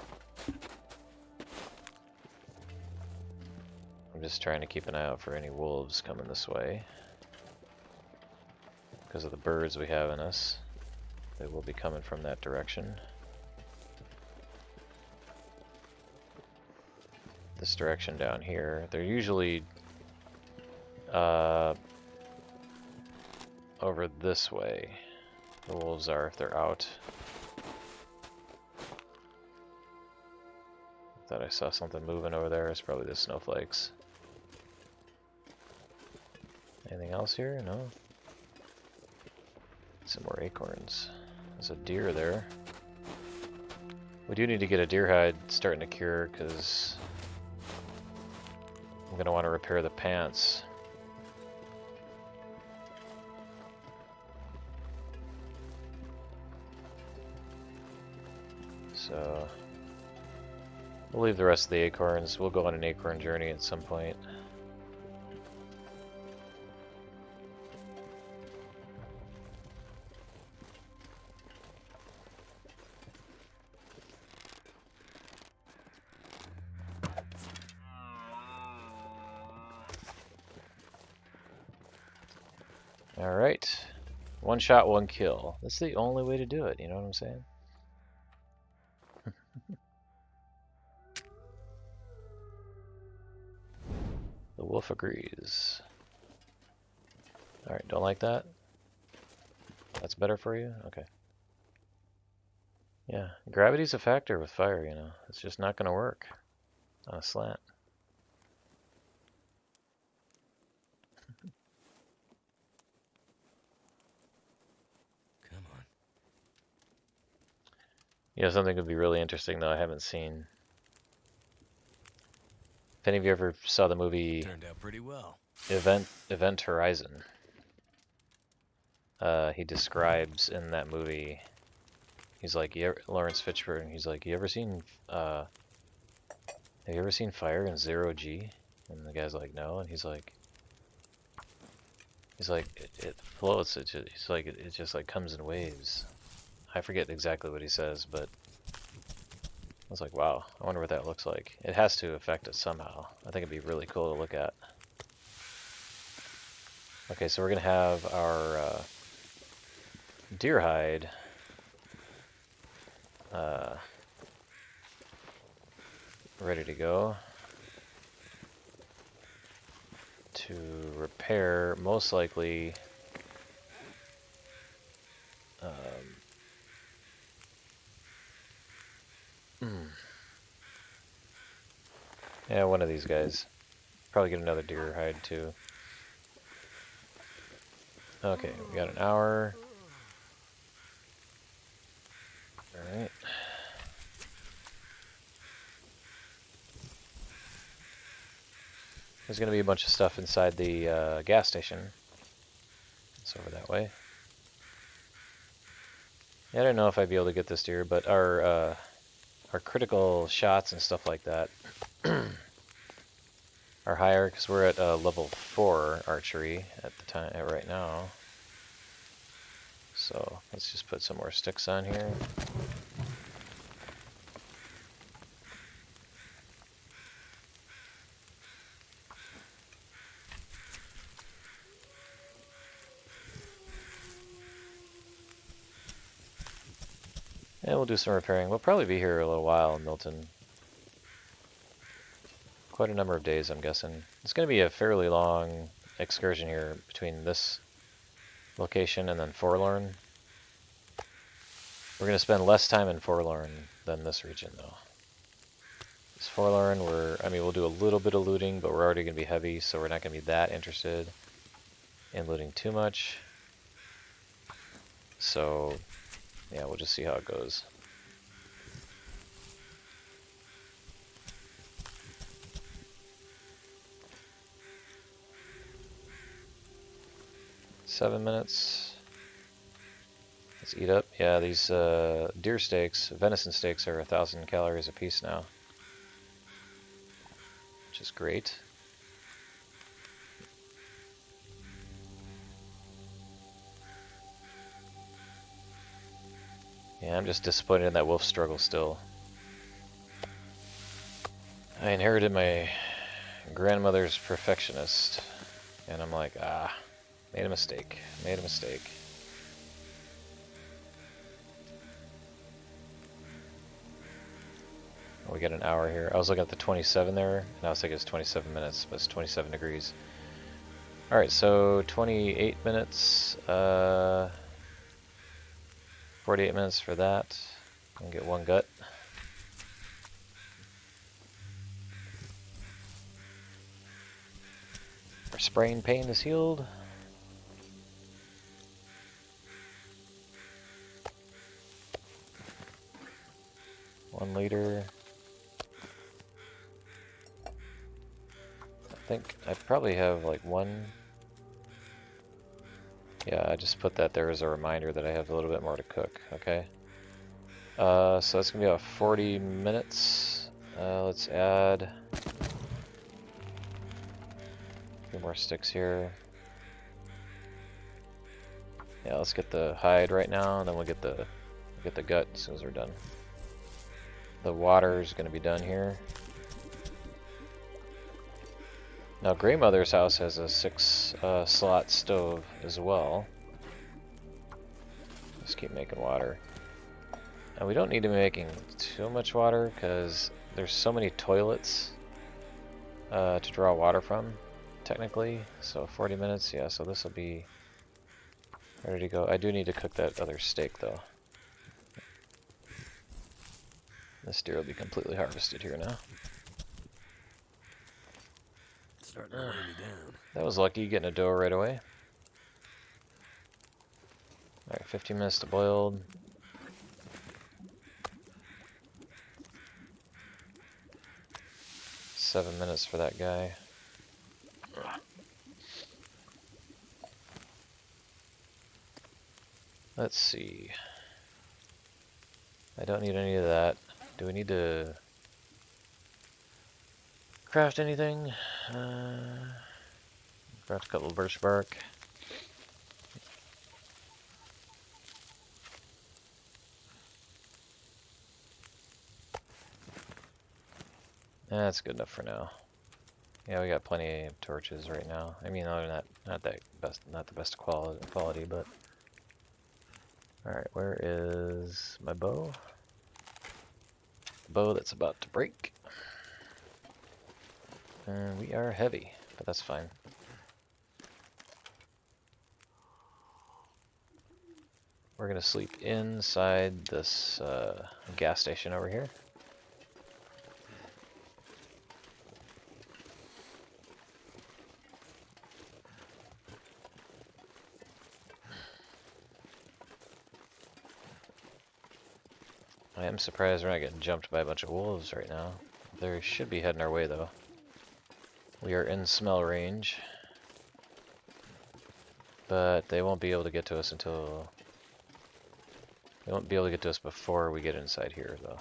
I'm just trying to keep an eye out for any wolves coming this way. Because of the birds we have in us. They will be coming from that direction. This direction down here. They're usually over this way. The wolves are if they're out. Thought I saw something moving over there. It's probably the snowflakes. Anything else here? No. Some more acorns. There's a deer there. We do need to get a deer hide starting to cure because I'm going to want to repair the pants. So we'll leave the rest of the acorns. We'll go on an acorn journey at some point. Alright. One shot, one kill. That's the only way to do it, you know what I'm saying? The wolf agrees. Alright, don't like that? That's better for you? Okay. Yeah, gravity's a factor with fire, you know. It's just not gonna work on a slant.
Come on.
Yeah, something would be really interesting though I haven't seen. If any of you ever saw the movie
Turned out pretty well.
Event Horizon, he describes in that movie, he's like, Lawrence Fishburne, he's like, have you ever seen fire in 0G? And the guy's like, no, and he's like, it floats, it just like comes in waves. I forget exactly what he says, but I was like, wow, I wonder what that looks like. It has to affect it somehow. I think it'd be really cool to look at. Okay, so we're gonna have our deer hide ready to go to repair, most likely yeah, one of these guys. Probably get another deer hide too. Okay, we got an hour. Alright. There's gonna be a bunch of stuff inside the gas station. It's over that way. Yeah, I don't know if I'd be able to get this deer, but our critical shots and stuff like that are higher because we're at level 4 archery at the time right now. So let's just put some more sticks on here. And we'll do some repairing. We'll probably be here a little while in Milton. Quite a number of days, I'm guessing. It's going to be a fairly long excursion here between this location and then Forlorn. We're going to spend less time in Forlorn than this region, though. This Forlorn, we'll do a little bit of looting, but we're already going to be heavy, so we're not going to be that interested in looting too much. So, yeah, we'll just see how it goes. 27 minutes. Let's eat up. Yeah, these deer steaks, venison steaks are 1,000 calories a piece now, which is great. Yeah, I'm just disappointed in that wolf struggle still. I inherited my grandmother's perfectionist, and I'm like, made a mistake, made a mistake. We got an hour here. I was looking at the 27 there, and I was thinking it's 27 minutes, but it's 27 degrees. Alright, so 28 minutes, 48 minutes for that. And get one gut. Our sprain pain is healed. One liter. I think I probably have like one. Yeah, I just put that there as a reminder that I have a little bit more to cook. Okay. So that's gonna be about 40 minutes. Let's add a few more sticks here. Yeah, let's get the hide right now, and then we'll get the gut as soon as we're done. The water is gonna be done here. Now, Grandmother's house has a 6 slot stove as well. Just keep making water. And we don't need to be making too much water because there's so many toilets to draw water from, technically. So 40 minutes, yeah, so this will be ready to go. I do need to cook that other steak though. This deer will be completely harvested here now.
Starting to weigh me down.
That was lucky, getting a doe right away. Alright, 15 minutes to boiled. Seven minutes for that guy. Let's see. I don't need any of that. Do we need to craft anything? Craft a couple of birch bark. That's good enough for now. Yeah, we got plenty of torches right now. I mean, they're not the best quality, but all right. Where is my bow? Bow that's about to break. And we are heavy, but that's fine. We're gonna sleep inside this gas station over here. I am surprised we're not getting jumped by a bunch of wolves right now. They should be heading our way though. We are in smell range. But they won't be able to get to us until... They won't be able to get to us before we get inside here though.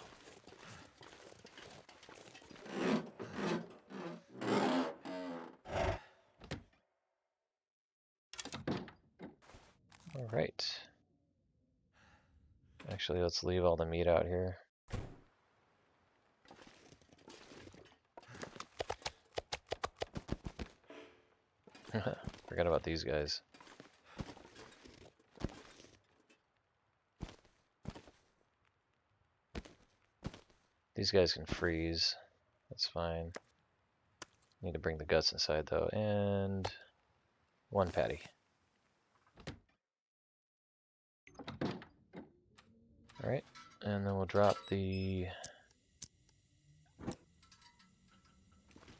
Alright. Actually, let's leave all the meat out here. Forgot about these guys. These guys can freeze. That's fine. Need to bring the guts inside though, and one patty. Alright, and then we'll drop the...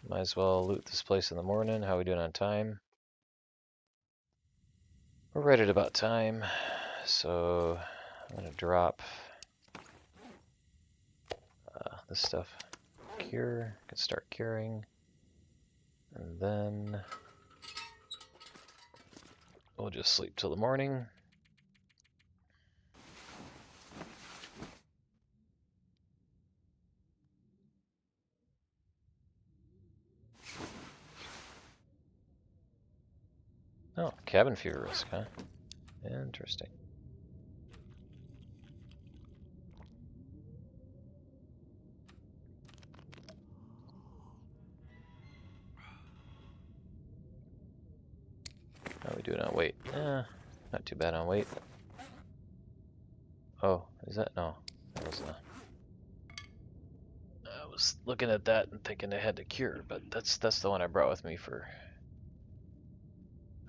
Might as well loot this place in the morning. How are we doing on time? We're right at about time, so I'm gonna drop this stuff. Cure, can start curing, and then we'll just sleep till the morning. Oh, cabin fever risk, huh? Interesting. How are we doing on weight? Not too bad on weight. Oh, is that? No. That was I was looking at that and thinking I had to cure, but that's the one I brought with me for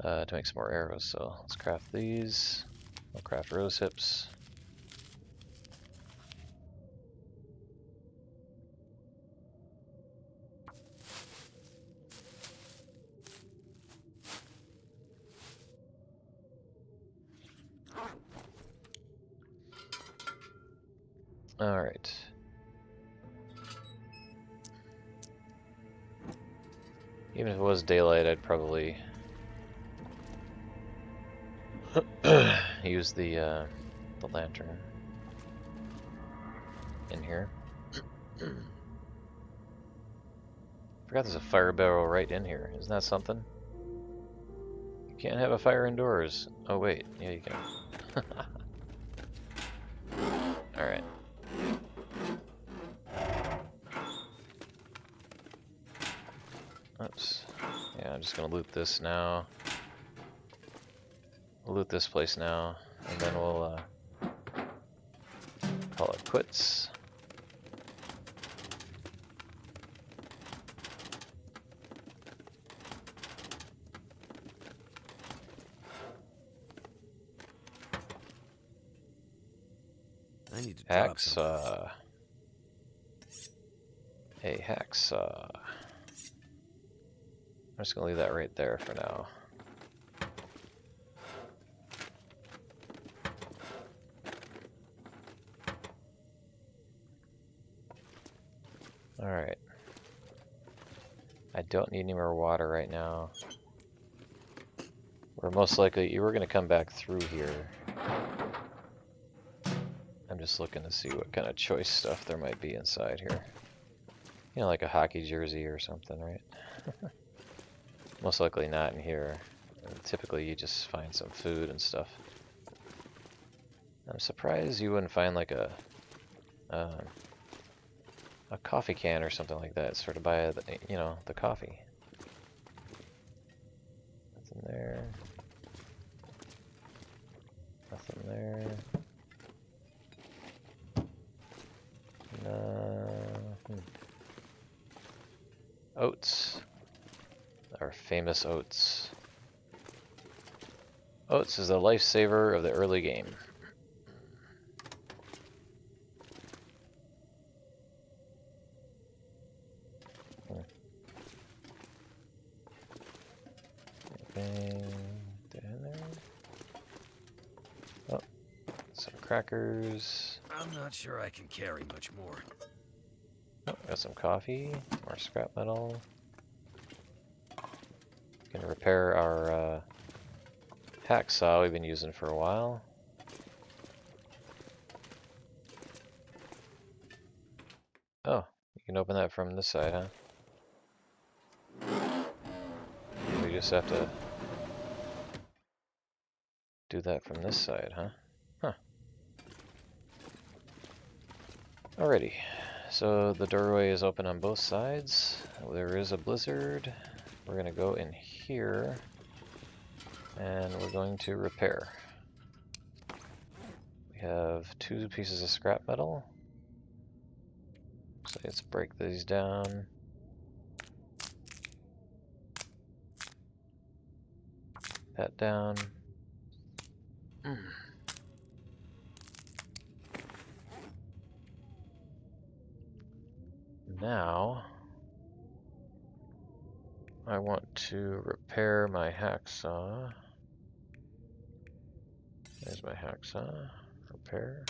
to make some more arrows. So let's craft these. We'll craft rose hips. All right. Even if it was daylight, I'd probably use the lantern in here. Forgot there's a fire barrel right in here. Isn't that something? You can't have a fire indoors. Oh wait, yeah you can. All right. Oops. Yeah, I'm just gonna loot this now. We'll loot this place now, and then we'll call it quits.
I need to drop something.
Hacksaw. Hey, hacksaw. I'm just gonna leave that right there for now. Alright. I don't need any more water right now. We're most likely, you were gonna come back through here. I'm just looking to see what kind of choice stuff there might be inside here. You know, like a hockey jersey or something, right? Most likely not in here. Typically you just find some food and stuff. I'm surprised you wouldn't find like a coffee can or something like that, sort of by the, you know, the coffee. Nothing there. Nothing there. Oats. Our famous oats. Oats is the lifesaver of the early game. Anything down there? Oh, some crackers.
I'm not sure I can carry much more.
Oh, got some coffee, more scrap metal. Gonna repair our hacksaw we've been using for a while. Oh, you can open that from this side, huh? We just have to do that from this side, huh? Huh. Alrighty. So the doorway is open on both sides. There is a blizzard. We're gonna go in here and we're going to repair. We have 2 pieces of scrap metal. So let's break these down. That down. Now I want to repair my hacksaw. There's my hacksaw. Repair.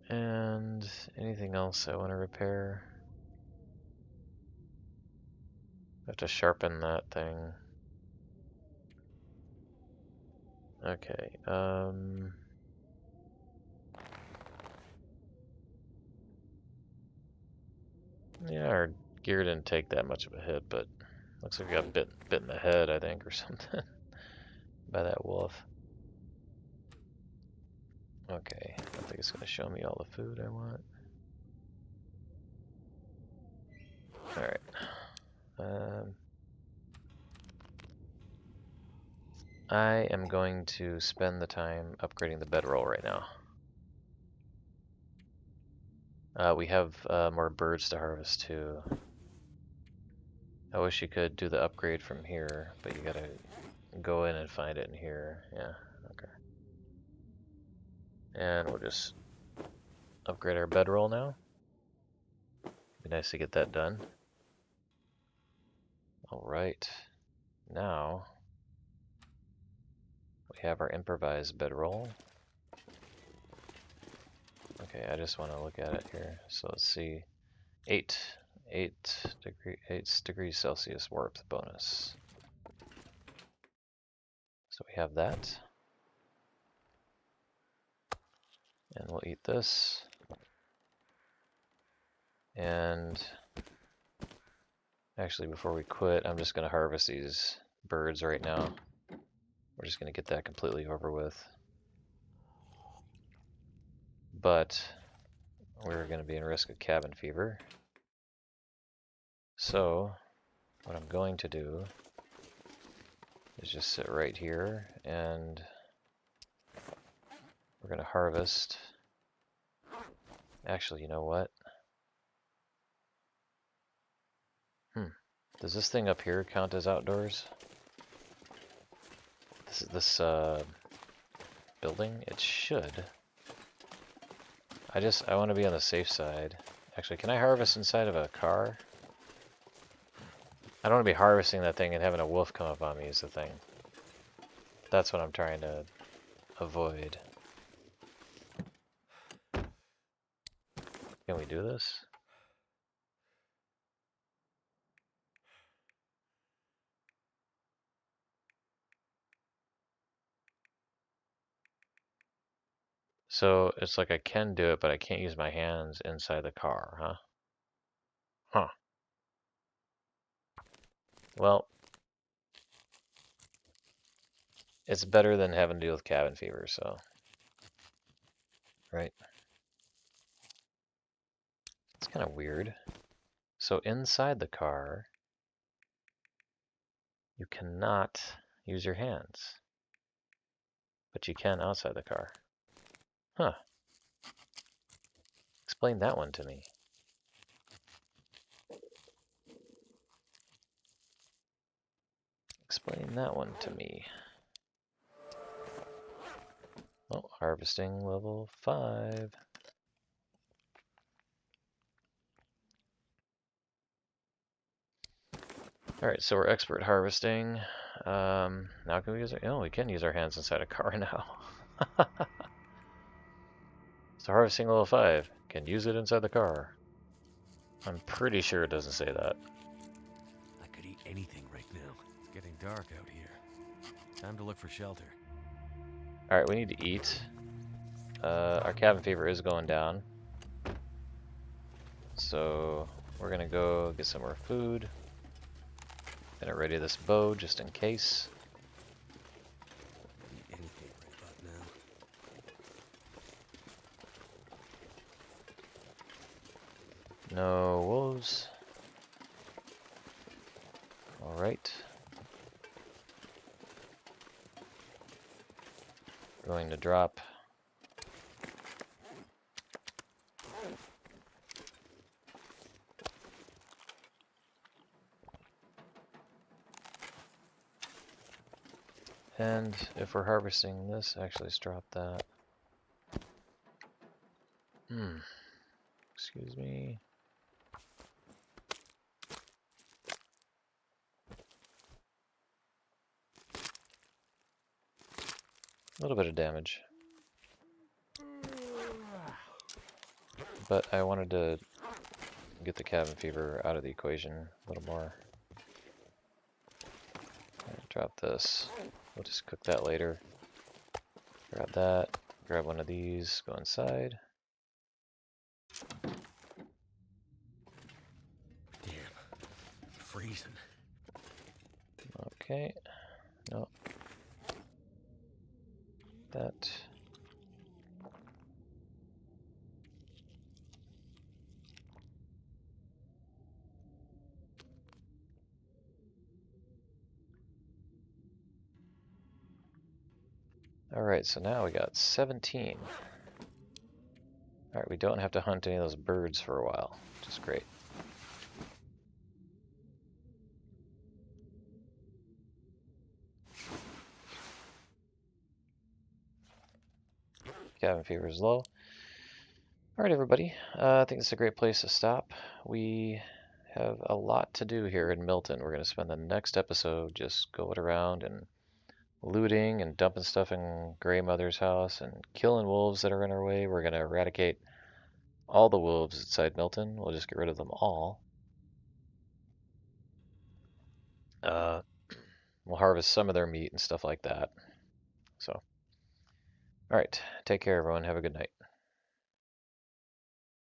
And anything anything else I want to repair? I have to sharpen that thing. Okay, yeah, our gear didn't take that much of a hit, but looks like we got bit in the head, I think, or something by that wolf. Okay, I think it's gonna show me all the food I want. Alright. I am going to spend the time upgrading the bedroll right now. We have more birds to harvest too. I wish you could do the upgrade from here, but you gotta go in and find it in here. Yeah, okay. And we'll just upgrade our bedroll now. Be nice to get that done. Alright. Now we have our improvised bedroll. Okay, I just want to look at it here. So let's see. 8 degrees Celsius warmth bonus. So we have that. And we'll eat this. And actually, before we quit, I'm just going to harvest these birds right now. We're just going to get that completely over with. But we're going to be in risk of cabin fever. So what I'm going to do is just sit right here, and we're going to harvest. Actually, you know what? Does this thing up here count as outdoors? This building? It should. I want to be on the safe side. Actually, can I harvest inside of a car? I don't want to be harvesting that thing and having a wolf come up on me is the thing. That's what I'm trying to avoid. Can we do this? So it's like I can do it, but I can't use my hands inside the car, huh? Huh. Well, it's better than having to deal with cabin fever, so. Right? It's kind of weird. So inside the car, you cannot use your hands, but you can outside the car. Huh. Explain that one to me. Explain that one to me. Oh, harvesting level 5. Alright, so we're expert harvesting. Now can we use our... Oh, we can use our hands inside a car now. So harvesting level 5. Can use it inside the car. I'm pretty sure it doesn't say that.
I could eat anything right now. It's getting dark out here. Time to look for shelter.
Alright, we need to eat. Our cabin fever is going down. So we're gonna go get some more food. Gonna ready this bow just in case.
Eat anything right about now.
No wolves. Alright. Going to drop. And if we're harvesting this, actually let's drop that. Excuse me. A little bit of damage. but I wanted to get the cabin fever out of the equation a little more. Drop this. We'll just cook that later. Grab that. Grab one of these. Go inside.
Damn. Freezing.
Okay. No. That. Alright, so now we got 17. Alright, we don't have to hunt any of those birds for a while, which is great. Cabin fever is low. Alright, everybody. I think it's a great place to stop. We have a lot to do here in Milton. We're going to spend the next episode just going around and looting and dumping stuff in Grey Mother's house and killing wolves that are in our way. We're going to eradicate all the wolves inside Milton. We'll just get rid of them all. We'll harvest some of their meat and stuff like that. So, alright. Take care, everyone. Have a good night.